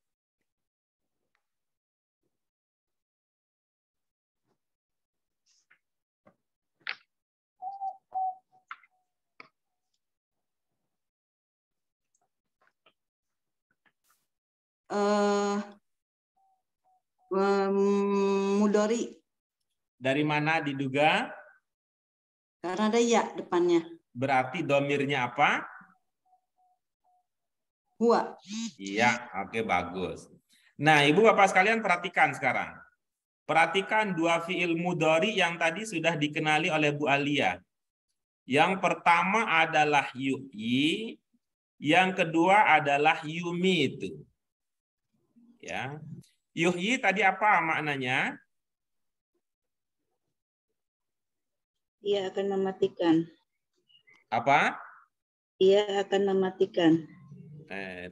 Mudori. Dari mana diduga? Karena ada ya depannya. Berarti domirnya apa? Huwa. Iya, oke, bagus. Nah, Ibu Bapak sekalian perhatikan sekarang. Perhatikan dua fiil mudhari yang tadi sudah dikenali oleh Bu Alia. Yang pertama adalah yuhyi, yang kedua adalah yumitu. Ya. Yuhyi tadi apa maknanya? Ia akan mematikan. Apa? Ia akan mematikan.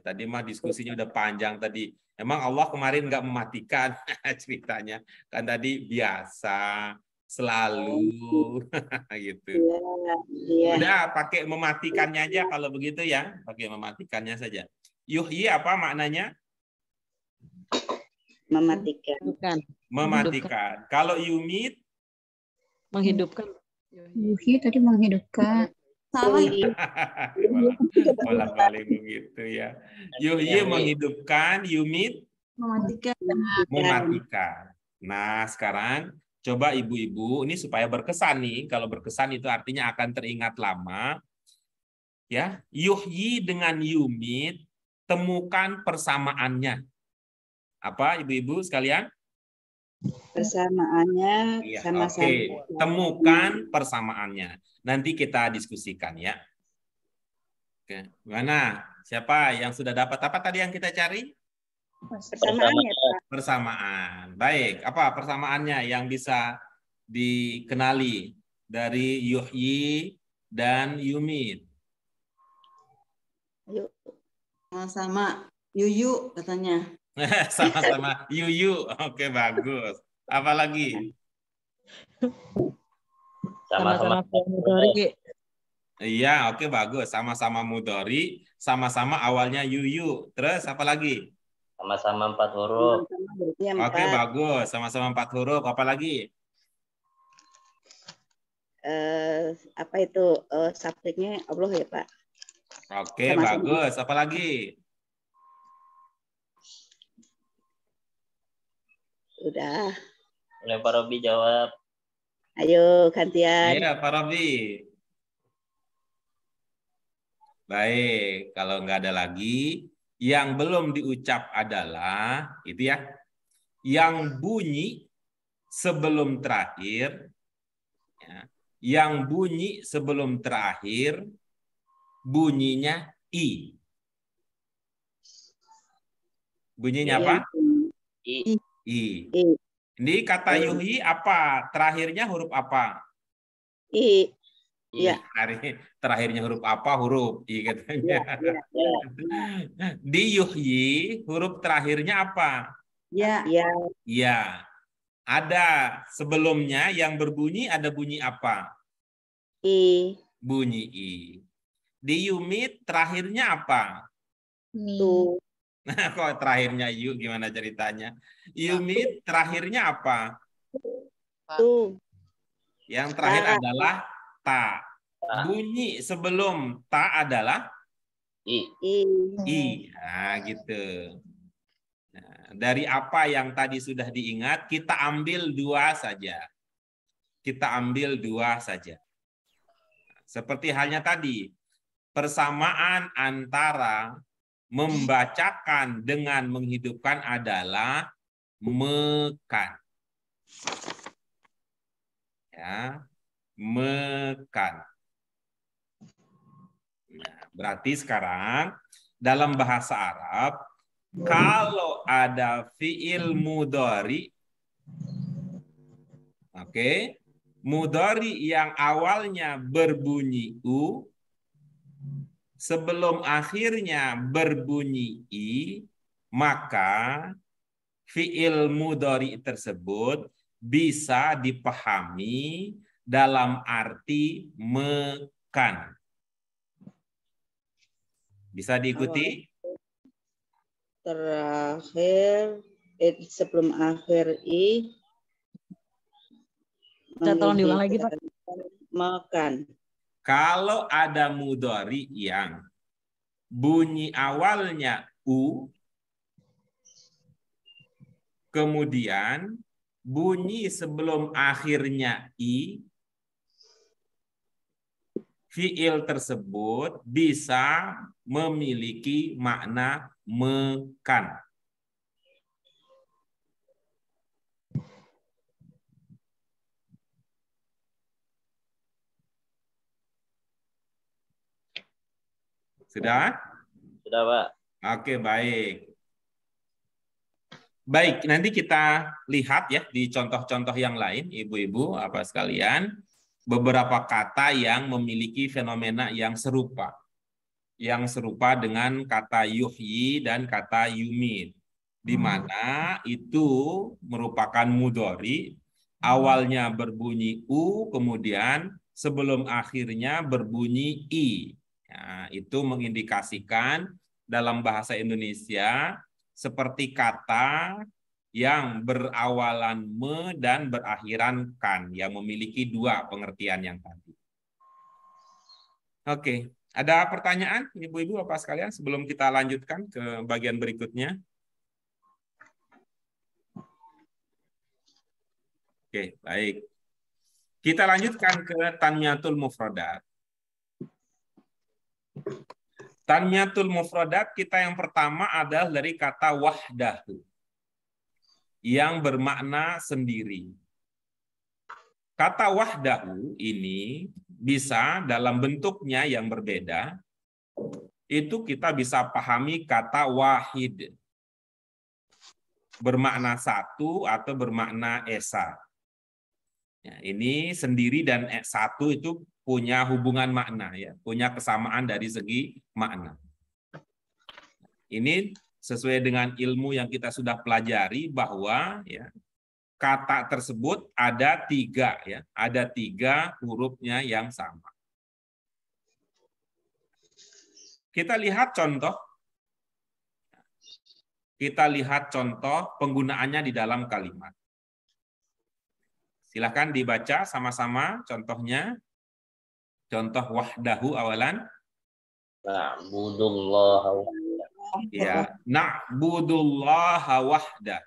Tadi mah diskusinya udah panjang tadi. Emang Allah kemarin nggak mematikan ceritanya. Kan tadi biasa, selalu, gitu. Iya. Udah pakai mematikannya aja kalau begitu ya. Pakai mematikannya saja. Yuhyi apa maknanya? Mematikan. Bukan. Mematikan. Kalau yumit? Menghidupkan. Yuhyi tadi menghidupkan. Bolak-balik begitu ya. Yuhyi menghidupkan, yumit Mematikan. mematikan. Nah, sekarang coba ibu-ibu ini supaya berkesan nih. Kalau berkesan itu artinya akan teringat lama. Ya, yuhyi dengan yumit, temukan persamaannya. Apa ibu-ibu sekalian? Persamaannya Iya, sama-sama. oke. Temukan persamaannya. Nanti kita diskusikan ya. Oke, mana? Siapa yang sudah dapat apa tadi yang kita cari? Persamaannya, Pak. Persamaan. Baik, apa persamaannya yang bisa dikenali dari yuhyi dan yumit? Ayo. Sama-sama. Yuyu katanya. Sama-sama yuyu. Oke, bagus. Apa lagi? Sama-sama mudhari. Iya, oke, bagus. Sama-sama mudhari, sama-sama awalnya yuyu. Terus apa lagi? sama-sama 4 huruf. Oke, bagus. Sama-sama 4 huruf. Apa lagi? Apa itu subjeknya Allah ya, Pak? Oke, bagus. Apa lagi? Udah. Oleh Pak Robi jawab. Ayo gantian. Iya, Pak Robi. Baik, kalau nggak ada lagi, yang belum diucap adalah itu ya, yang bunyi sebelum terakhir, ya, yang bunyi sebelum terakhir bunyinya i. Bunyinya apa? I. I. Ini kata yuhi apa? Terakhirnya huruf apa? I. Iya. Terakhirnya huruf apa? Huruf I katanya. Di yuhyi huruf terakhirnya apa? Ya. Ya. Ada sebelumnya yang berbunyi ada bunyi apa? I. Bunyi I. Di yumit terakhirnya apa? Tu. Nah, kok terakhirnya yu gimana ceritanya? Yumit terakhirnya apa? Tu. Yang terakhir adalah ta. Bunyi sebelum ta adalah I. I. Nah, gitu. Nah, dari apa yang tadi sudah diingat, kita ambil 2 saja. Kita ambil 2 saja. Seperti halnya tadi, persamaan antara membacakan dengan menghidupkan adalah mekan. Ya, mekan. Nah, berarti sekarang dalam bahasa Arab kalau ada fiil mudhari, oke, mudhari yang awalnya berbunyi u, sebelum akhirnya berbunyi i, maka fiil mudhari tersebut bisa dipahami dalam arti mekan. Bisa diikuti? Terakhir sebelum akhir i. Kita tolong diulang lagi, Pak. Makan. Kalau ada mudhari yang bunyi awalnya u, kemudian bunyi sebelum akhirnya i, fiil tersebut bisa memiliki makna mekan. Sudah? Sudah, Pak. Oke, baik. Baik, nanti kita lihat ya di contoh-contoh yang lain, ibu-ibu, apa sekalian, beberapa kata yang memiliki fenomena yang serupa. Yang serupa dengan kata yuhyi dan kata yumit. Di mana itu merupakan mudhari, awalnya berbunyi u, kemudian sebelum akhirnya berbunyi i. Nah, itu mengindikasikan dalam bahasa Indonesia seperti kata yang berawalan me dan berakhiran kan, yang memiliki dua pengertian yang tadi. Oke, ada pertanyaan ibu-ibu apa sekalian sebelum kita lanjutkan ke bagian berikutnya? Oke, baik. Kita lanjutkan ke tanmiyatul mufradat. Tanmiyatul mufradat kita yang pertama adalah dari kata wahdahu, yang bermakna sendiri. Kata wahdahu ini bisa dalam bentuknya yang berbeda, itu kita bisa pahami kata wahid, bermakna satu atau bermakna esa. Ya, ini sendiri dan satu itu punya hubungan makna, ya, punya kesamaan dari segi makna. Ini sesuai dengan ilmu yang kita sudah pelajari bahwa ya, kata tersebut ada tiga, ya, ada tiga hurufnya yang sama. Kita lihat contoh. Kita lihat contoh penggunaannya di dalam kalimat. Silahkan dibaca sama-sama contohnya. Contoh wahdahu awalan. Na'budullaha wahdah. Ya, na'budullaha wahdah.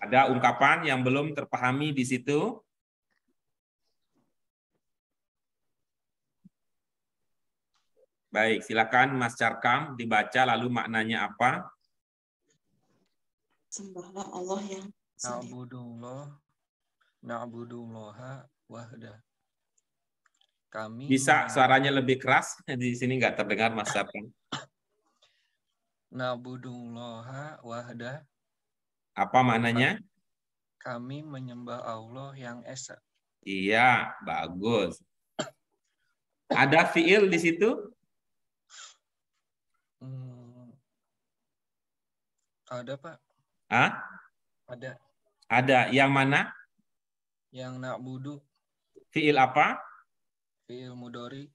Ada ungkapan yang belum terpahami di situ? Baik, silakan Mas Carkam dibaca lalu maknanya apa? Sembahlah Allah yang Na'budullaha wahda. Kami Bisa suaranya lebih keras? Di sini nggak terdengar Mas Carkam. Na'budullaha wahda. Apa maknanya? Kami menyembah Allah yang esa. Iya, bagus. Ada fiil di situ? Ada, Pak. Hah? Ada. Ada. Yang mana? Yang na'budu. Fiil apa? Fiil mudhari.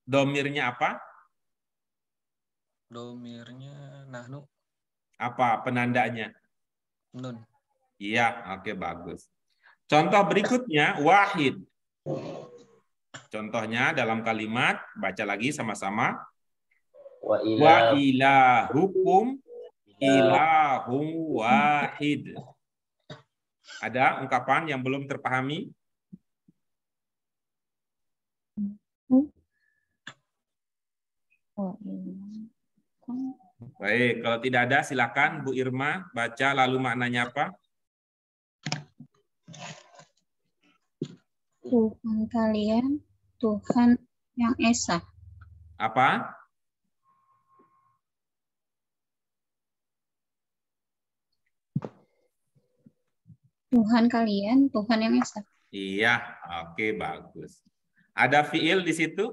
Domirnya apa? Domirnya nahnu. Apa penandanya? Nun. Iya, oke, bagus. Contoh berikutnya, wahid. Contohnya dalam kalimat, baca lagi sama-sama. Wa ilahukum ilahum wahid. Ada ungkapan yang belum terpahami? Baik, kalau tidak ada silakan Bu Irma baca lalu maknanya apa? Tuhan kalian, Tuhan yang esa. Apa? Tuhan kalian, Tuhan yang esa. Iya, oke, bagus. Ada fiil di situ?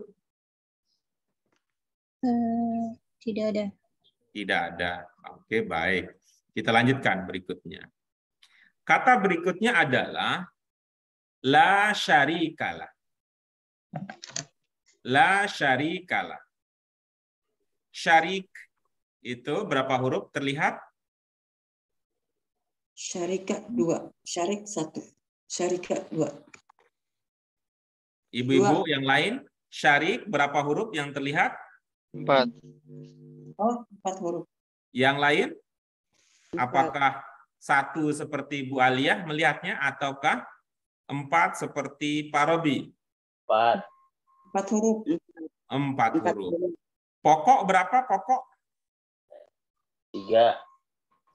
Tidak ada. Tidak ada. Oke, baik. Kita lanjutkan berikutnya. Kata berikutnya adalah la syarikalah. La syarikalah. Syarik itu berapa huruf terlihat? Syarikat 2, syarik 1, syarikat 2. Ibu-ibu yang lain, syarik berapa huruf yang terlihat? 4. Oh, 4 huruf. Yang lain? Apakah 1 seperti Bu Aliyah melihatnya ataukah 4 seperti Pak Robi? 4. 4 huruf. 4 huruf. Pokok berapa pokok? 3.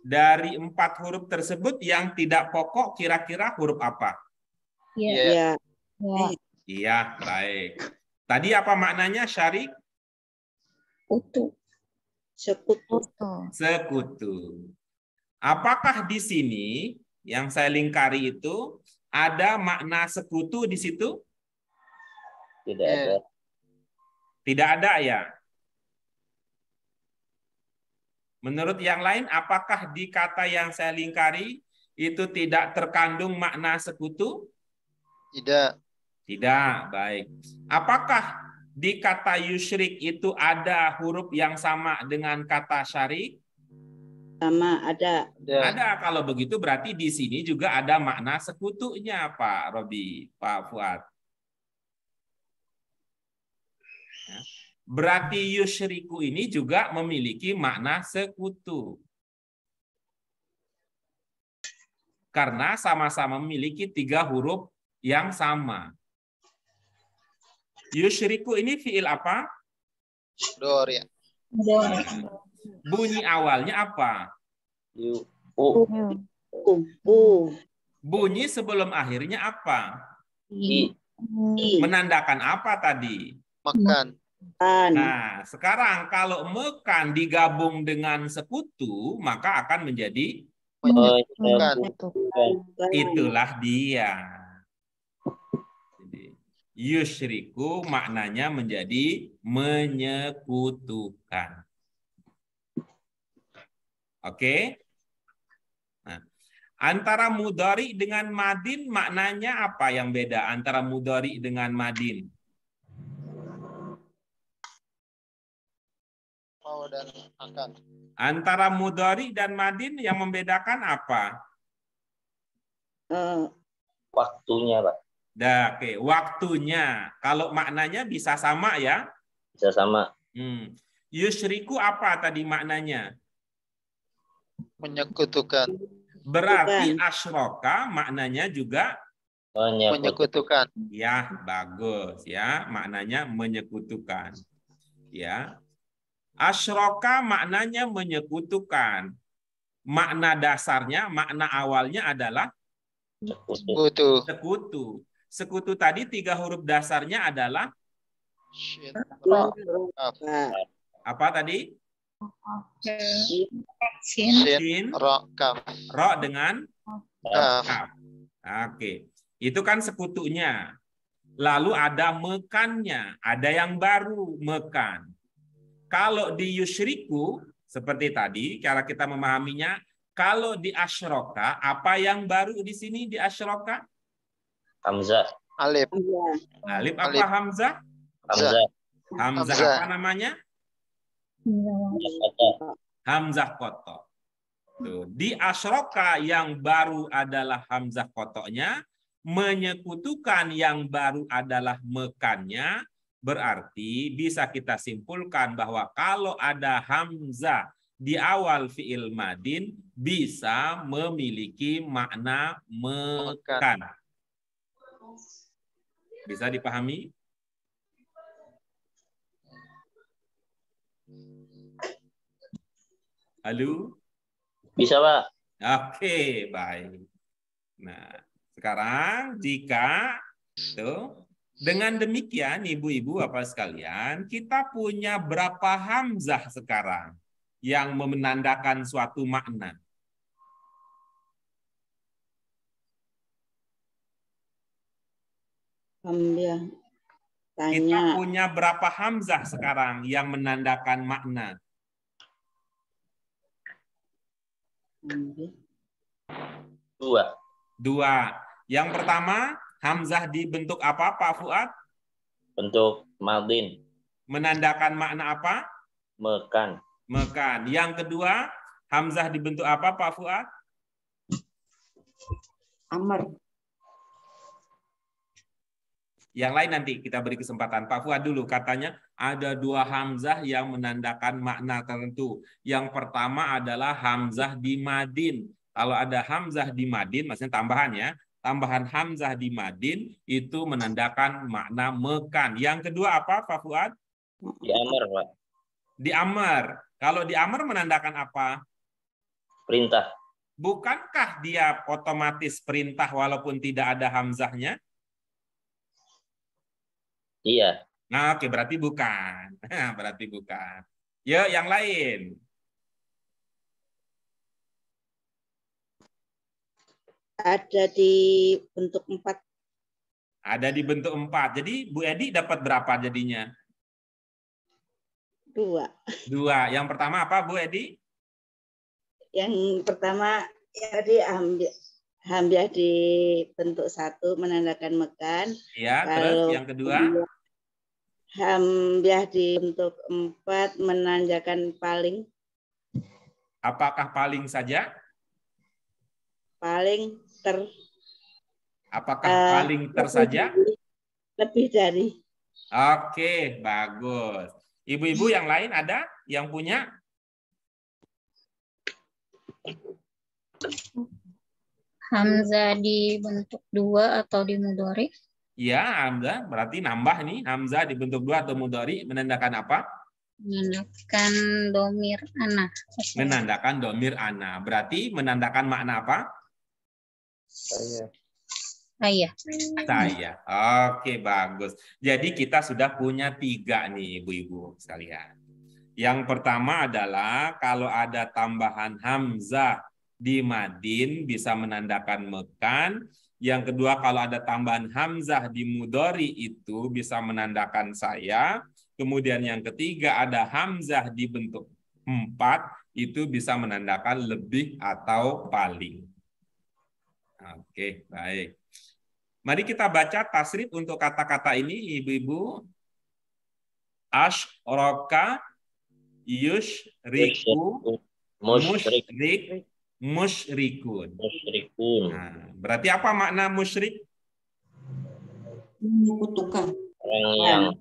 Dari 4 huruf tersebut yang tidak pokok kira-kira huruf apa? Iya. Iya, baik. Tadi apa maknanya syarik? Sekutu. Sekutu. Apakah di sini yang saya lingkari itu ada makna sekutu di situ? Tidak ada. Tidak ada ya? Menurut yang lain, apakah di kata yang saya lingkari itu tidak terkandung makna sekutu? Tidak. Tidak, baik. Apakah di kata yusyrik itu ada huruf yang sama dengan kata syarik? Sama, ada. Ada. Kalau begitu berarti di sini juga ada makna sekutunya, Pak Robi, Pak Fuad. Ya. Berarti yusyriku ini juga memiliki makna sekutu. Karena sama-sama memiliki 3 huruf yang sama. Yusyriku ini fiil apa? Dori. Bunyi awalnya apa? Bunyi sebelum akhirnya apa? Menandakan apa tadi? Makan. Nah, sekarang kalau mekan digabung dengan sekutu, maka akan menjadi itulah dia. Jadi, yusyriku maknanya menjadi menyekutukan. Oke? Nah, antara mudhari dengan madin maknanya apa yang beda antara mudhari dengan madin? Mau dan akan. Antara mudhari dan madin yang membedakan apa? Waktunya, Pak. Nah, oke, waktunya. Kalau maknanya bisa sama ya? Bisa sama. Yusyriku apa tadi maknanya? Menyekutukan. Berarti asyroka maknanya juga Menyekutukan. ya, bagus ya, maknanya menyekutukan. Ya. Asyroka maknanya menyekutukan. Makna dasarnya, makna awalnya adalah Sekutu. sekutu. Sekutu tadi 3 huruf dasarnya adalah Shin. apa tadi? Shin. Ro. Kaf. Ro dengan Kaf. kaf. Oke. Itu kan sekutunya. Lalu ada mekannya. Ada yang baru, mekan. Kalau di yusyriku, seperti tadi, cara kita memahaminya, kalau di asyroka, apa yang baru di sini di asyroka? Hamzah. Alif. Alif apa Hamzah? Hamzah. Hamzah Hamzah. apa namanya? Hamzah kotok. Tuh. Di asyroka yang baru adalah hamzah kotoknya, menyekutukan yang baru adalah mekannya, berarti bisa kita simpulkan bahwa kalau ada hamzah di awal fiil madin bisa memiliki makna mekan. Bisa dipahami? Halo? Bisa, Pak. Oke, baik. Nah, sekarang jika dengan demikian ibu-ibu Bapak sekalian, kita punya berapa hamzah sekarang yang menandakan suatu makna? Kita punya berapa hamzah sekarang yang menandakan makna? Dua. Yang pertama, hamzah dibentuk apa, Pak Fuad? Bentuk madin. Menandakan makna apa? Mekan. Mekan. Yang kedua, hamzah dibentuk apa, Pak Fuad? Amr. Yang lain nanti kita beri kesempatan. Pak Fuad dulu, katanya ada 2 hamzah yang menandakan makna tertentu. Yang pertama adalah hamzah di madin. Kalau ada hamzah di madin, maksudnya tambahan ya, tambahan hamzah di madin itu menandakan makna mekan. Yang kedua apa, Pak Fuad? Di amr, Pak. Di amr. Kalau di amr menandakan apa? Perintah. Bukankah dia otomatis perintah walaupun tidak ada hamzahnya? Iya. Nah, oke, berarti bukan. Berarti bukan. Ya, yang lain. Ada di bentuk 4. Ada di bentuk 4. Jadi Bu Edi dapat berapa jadinya? 2. 2. Yang pertama apa Bu Edi? Yang pertama jadi hamzah di bentuk 1 menandakan mekan. Ya, Kalau terus yang kedua? Hamzah di bentuk 4 menandakan paling. Apakah paling saja? Paling ter. Apakah paling ter saja? Lebih dari. Oke, bagus. Ibu-ibu yang lain ada yang punya? Hamzah di bentuk 2 atau di mudhari? Ya, Hamzah. Berarti nambah nih. Hamzah di bentuk 2 atau mudhari menandakan apa? Menandakan domir ana. Menandakan domir ana. Berarti menandakan makna apa? Saya. Saya. Oke, bagus. Jadi kita sudah punya 3 nih, ibu-ibu sekalian. Yang pertama adalah kalau ada tambahan hamzah di madin bisa menandakan mekan. Yang kedua, kalau ada tambahan hamzah di mudhari itu bisa menandakan saya. Kemudian yang ketiga ada hamzah di bentuk 4 itu bisa menandakan lebih atau paling. Oke, baik. Mari kita baca tasrif untuk kata-kata ini, ibu-ibu. Asyraka, yusyriku, musyrik, musyrikun. Nah, berarti apa makna musyrik? Menyekutukan. Orang yang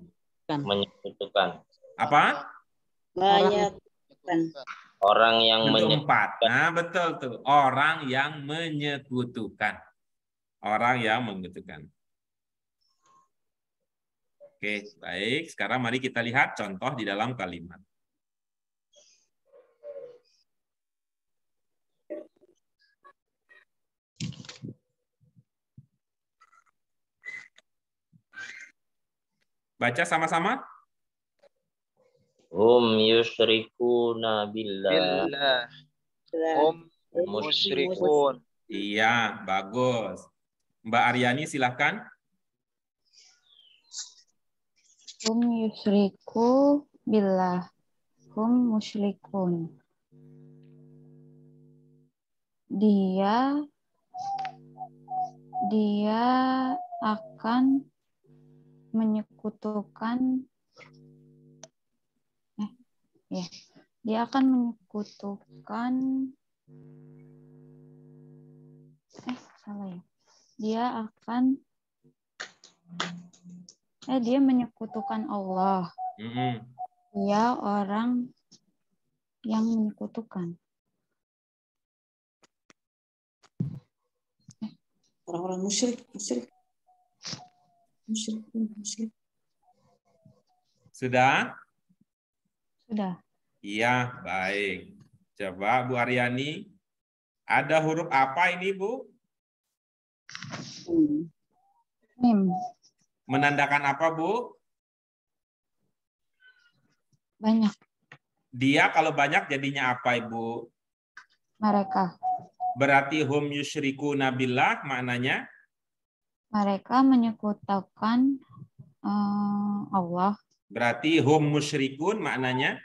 menyekutukan. Apa? Menyekutukan. Orang yang menyekutukan. Nah, betul tuh. Orang yang menyekutukan. Orang yang menyekutukan. Oke, baik. Sekarang mari kita lihat contoh di dalam kalimat. Baca sama-sama. Hum yusyrikuna billah. Hum musyrikun. Iya, bagus. Mbak Aryani silahkan. Hum yusyriku billah. Hum musyrikun. Dia akan menyekutukan dia akan menyekutukan salah ya. Dia menyekutukan Allah. Dia orang yang menyekutukan. Orang-orang musyrik. Sudah? Sudah. Iya, baik. Coba Bu Aryani. Ada huruf apa ini, Bu? Mim. Menandakan apa, Bu? Banyak. Dia kalau banyak jadinya apa, Ibu? Mereka. Berarti hum yusyrikuna billah maknanya? Mereka menyekutukan Allah. Berarti hum musyrikun maknanya?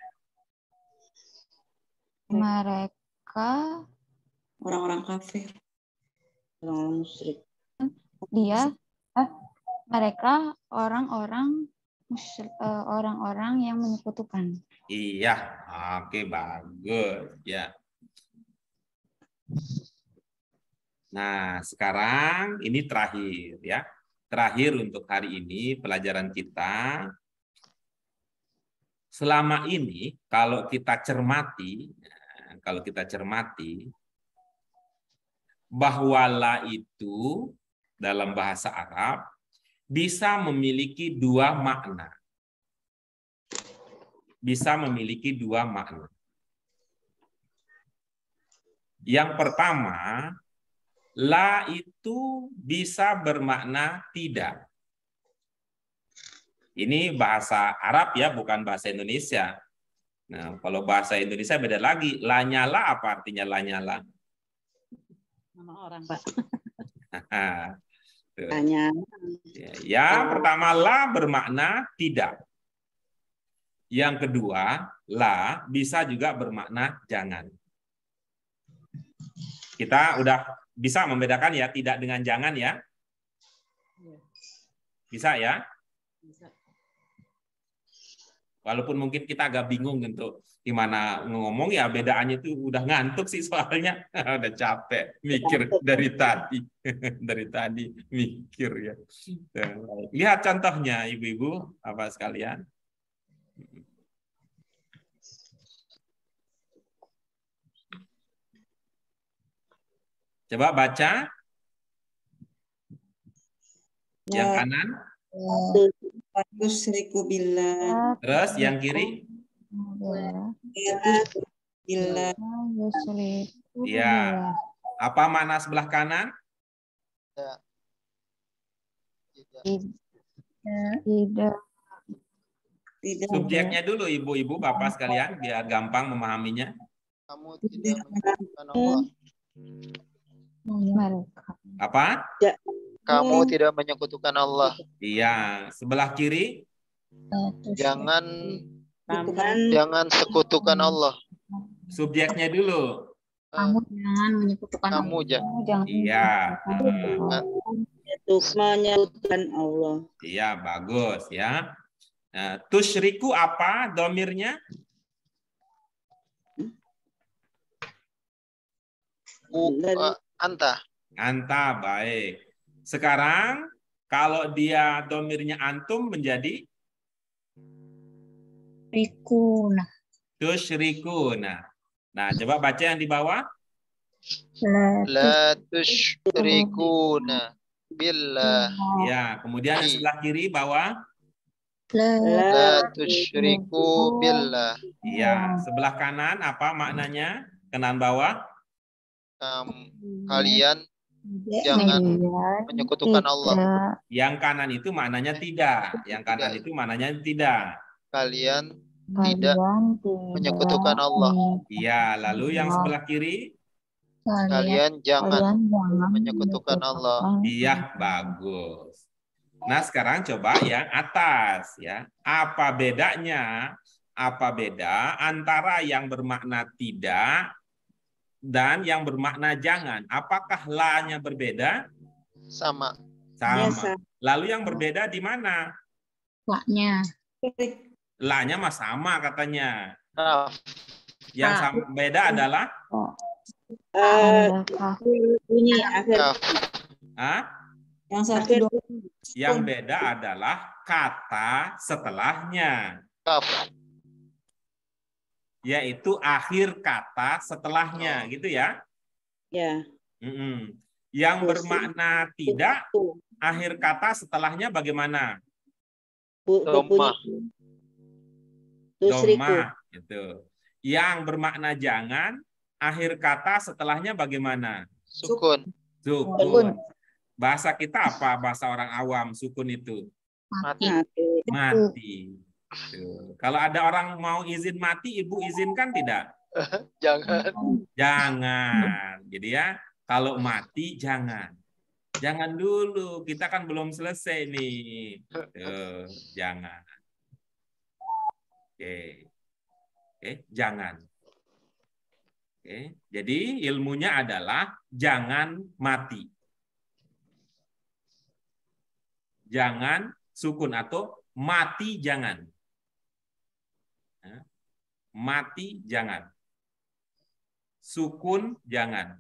Mereka orang-orang kafir. Orang musyrik. Mereka orang-orang yang menyekutukan. Iya, oke, bagus ya. Nah, sekarang ini terakhir ya. Terakhir untuk hari ini pelajaran kita. Selama ini kalau kita cermati bahwa la itu dalam bahasa Arab bisa memiliki 2 makna. Bisa memiliki 2 makna. Yang pertama, la itu bisa bermakna tidak. Ini bahasa Arab ya, bukan bahasa Indonesia. Nah, kalau bahasa Indonesia beda lagi. Lanyala apa artinya lanyala? Nama orang, Pak. Yang pertama la bermakna tidak. Yang kedua, la bisa juga bermakna jangan. Kita udah bisa membedakan ya, tidak dengan jangan ya. Bisa ya? Bisa. Walaupun mungkin kita agak bingung untuk gimana ngomong ya, bedaannya itu udah ngantuk sih soalnya. Udah capek mikir dari tadi. Dari tadi mikir ya. Lihat contohnya ibu-ibu, Bapak sekalian. Coba baca. Yang kanan. Tusyriku billah. Terus yang kiri. Billah. Ya. Apa makna sebelah kanan? Tidak. Subjeknya dulu ibu-ibu, Bapak sekalian, biar gampang memahaminya. Kamu tidak menyekutukan Allah. Apa? Kamu tidak menyekutukan Allah. Iya. Sebelah kiri. Jangan sekutukan Allah. Subjeknya dulu. Kamu jangan menyekutukan Kamu jangan. Iya. Menyekutukan Allah. Iya, bagus ya. Nah, tusyriku apa domirnya? Anta. Anta, baik. Sekarang kalau dia domirnya antum menjadi Rikuna. tusyrikuna. Nah, coba baca yang di bawah. La tusyrikuna billah. Ya, kemudian yang sebelah kiri bawah. La tusyriku billah. Ya, sebelah kanan apa maknanya? Kanan bawah. Kalian jangan menyekutukan Allah. Yang kanan itu maknanya tidak. Yang kanan itu maknanya tidak. Kalian tidak menyekutukan Allah. Iya, lalu yang sebelah kiri. Kalian jangan menyekutukan Allah. Iya, bagus. Nah, sekarang coba yang atas ya. Apa bedanya? Apa beda antara yang bermakna tidak dan yang bermakna jangan? Apakah la-nya berbeda? Sama. Sama. Lalu yang berbeda di mana? La-nya. La-nya mah sama katanya. Yang sama beda adalah bunyi akhir. Yang satu yang beda adalah kata setelahnya. Yaitu akhir kata setelahnya, gitu ya? Ya. Yang bermakna tidak, akhir kata setelahnya bagaimana? Doma. Doma, gitu. Yang bermakna jangan, akhir kata setelahnya bagaimana? Sukun. Sukun. Bahasa kita apa? Bahasa orang awam, sukun itu? Mati. Mati. Tuh. Kalau ada orang mau izin mati, ibu izinkan tidak? Jangan. Jangan. Jadi ya, kalau mati jangan. Jangan dulu, kita kan belum selesai nih. Tuh, jangan. Oke. Oke, jangan. Oke. Jadi ilmunya adalah jangan mati. Jangan sukun atau mati jangan. Mati jangan. Sukun jangan.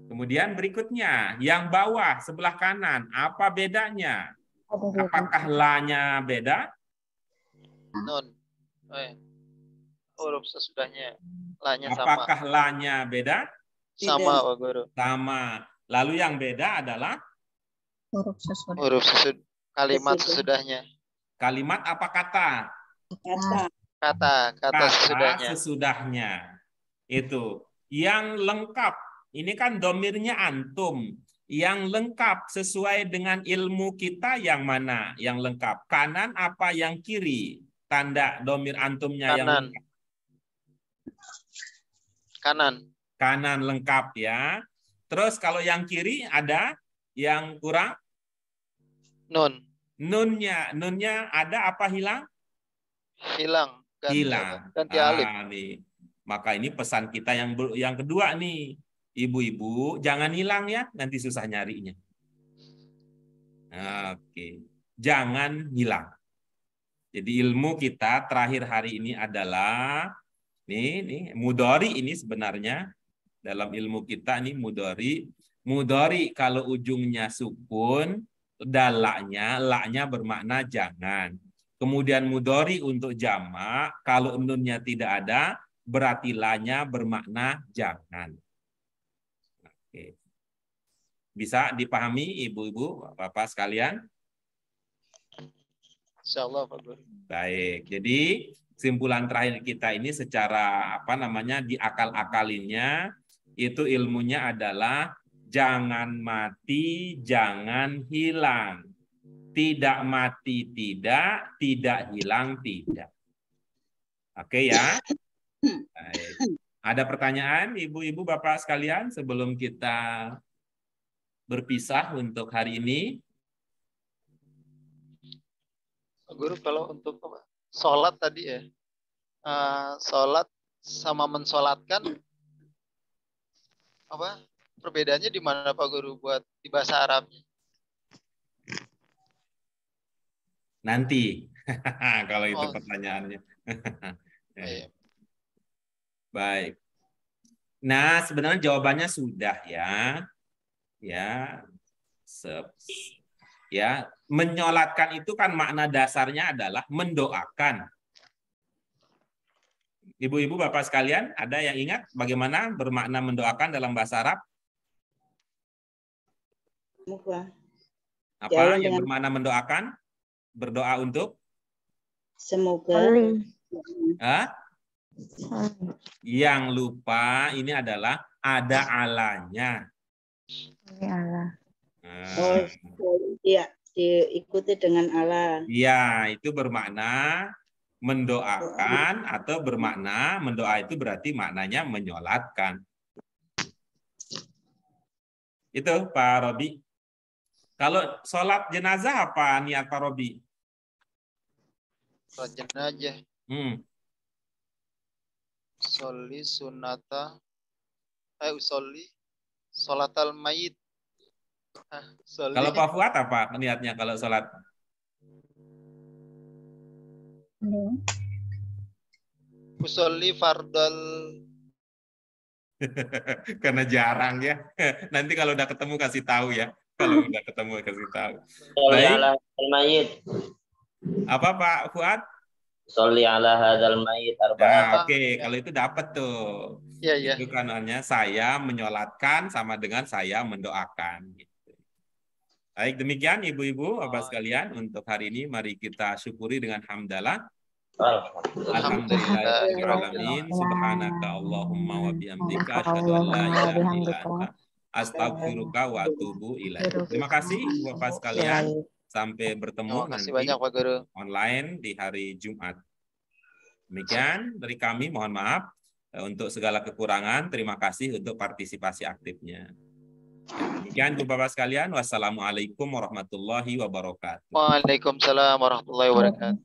Kemudian berikutnya, yang bawah sebelah kanan, apa bedanya? Apakah la-nya beda? Nun. Huruf sesudahnya. La-nya sama. Apakah la-nya beda? Sama, Pak Guru. Sama. Lalu yang beda adalah? Huruf sesudah. Huruf kalimat sesudahnya. Kalimat apa kata? Kata sesudahnya. Itu. Yang lengkap. Ini kan domirnya antum. Yang lengkap sesuai dengan ilmu kita yang mana? Yang lengkap. Kanan apa yang kiri? tanda domir antumnya yang Kanan. lengkap? Kanan. Kanan lengkap ya. Terus kalau yang kiri ada yang kurang? Nun. Nunnya ada apa hilang? Hilang. Ganti Hilang. Ganti alif. Nih. Maka ini pesan kita yang kedua nih. Ibu-ibu jangan hilang ya, nanti susah nyarinya. Oke. Jangan hilang. Jadi ilmu kita terakhir hari ini adalah nih mudhari ini sebenarnya dalam ilmu kita nih mudhari. Mudhari kalau ujungnya sukun, laknya bermakna jangan. Kemudian mudhari untuk jamak, kalau nunnya tidak ada, berarti lanya bermakna jangan. Oke. Bisa dipahami ibu-ibu, bapak sekalian? Insyaallah Pak Guru. Baik. Jadi kesimpulan terakhir kita ini secara diakal-akalinnya itu ilmunya adalah jangan mati, jangan hilang. Tidak mati tidak, tidak hilang tidak. Oke ya? Baik. Ada pertanyaan ibu-ibu bapak sekalian sebelum kita berpisah untuk hari ini? Guru, kalau untuk sholat tadi ya, sholat sama mensolatkan, apa perbedaannya di mana Pak Guru buat di bahasa Arabnya? Nanti, kalau itu pertanyaannya. Baik. Nah, sebenarnya jawabannya sudah ya. Ya, menyolatkan itu kan makna dasarnya adalah mendoakan. Ibu-ibu bapak sekalian, ada yang ingat bagaimana bermakna mendoakan dalam bahasa Arab? Apa yang bermakna mendoakan? Berdoa untuk? Semoga. Yang lupa ini adalah ada alanya. Iya, diikuti dengan Allah. Iya, itu bermakna mendoakan atau bermakna mendoa itu berarti maknanya menyolatkan. Itu Pak Robi. Kalau sholat jenazah apa niat Pak Robi? Sholat jenazah. Sholli sunata. Usolli sholatal mayit. Kalau Pak Fuad apa niatnya kalau sholat? Usolli fardal. Karena jarang ya. Nanti kalau udah ketemu kasih tahu ya. Kalau udah ketemu kasih tahu. Baik. Mayit. Apa Pak Fuad? Sholli ala hadzal mayit arba'ah. Oke, kalau itu dapat tuh. Iya. Itu kan hanya saya menyolatkan sama dengan saya mendoakan. Baik, demikian ibu-ibu, bapak sekalian untuk hari ini mari kita syukuri dengan hamdalah. Alhamdulillahirrahmanirrahim. Subhanaka Allahumma wa bihamdika asyhadu an la ilaha illa anta astaghfiruka wa atubu ilaik. Terima kasih bapak sekalian. Sampai bertemu nanti banyak, Pak Guru. online di hari Jumat. Demikian dari kami, mohon maaf untuk segala kekurangan. Terima kasih untuk partisipasi aktifnya. Demikian bapak sekalian. Wassalamualaikum warahmatullahi wabarakatuh. Waalaikumsalam warahmatullahi wabarakatuh.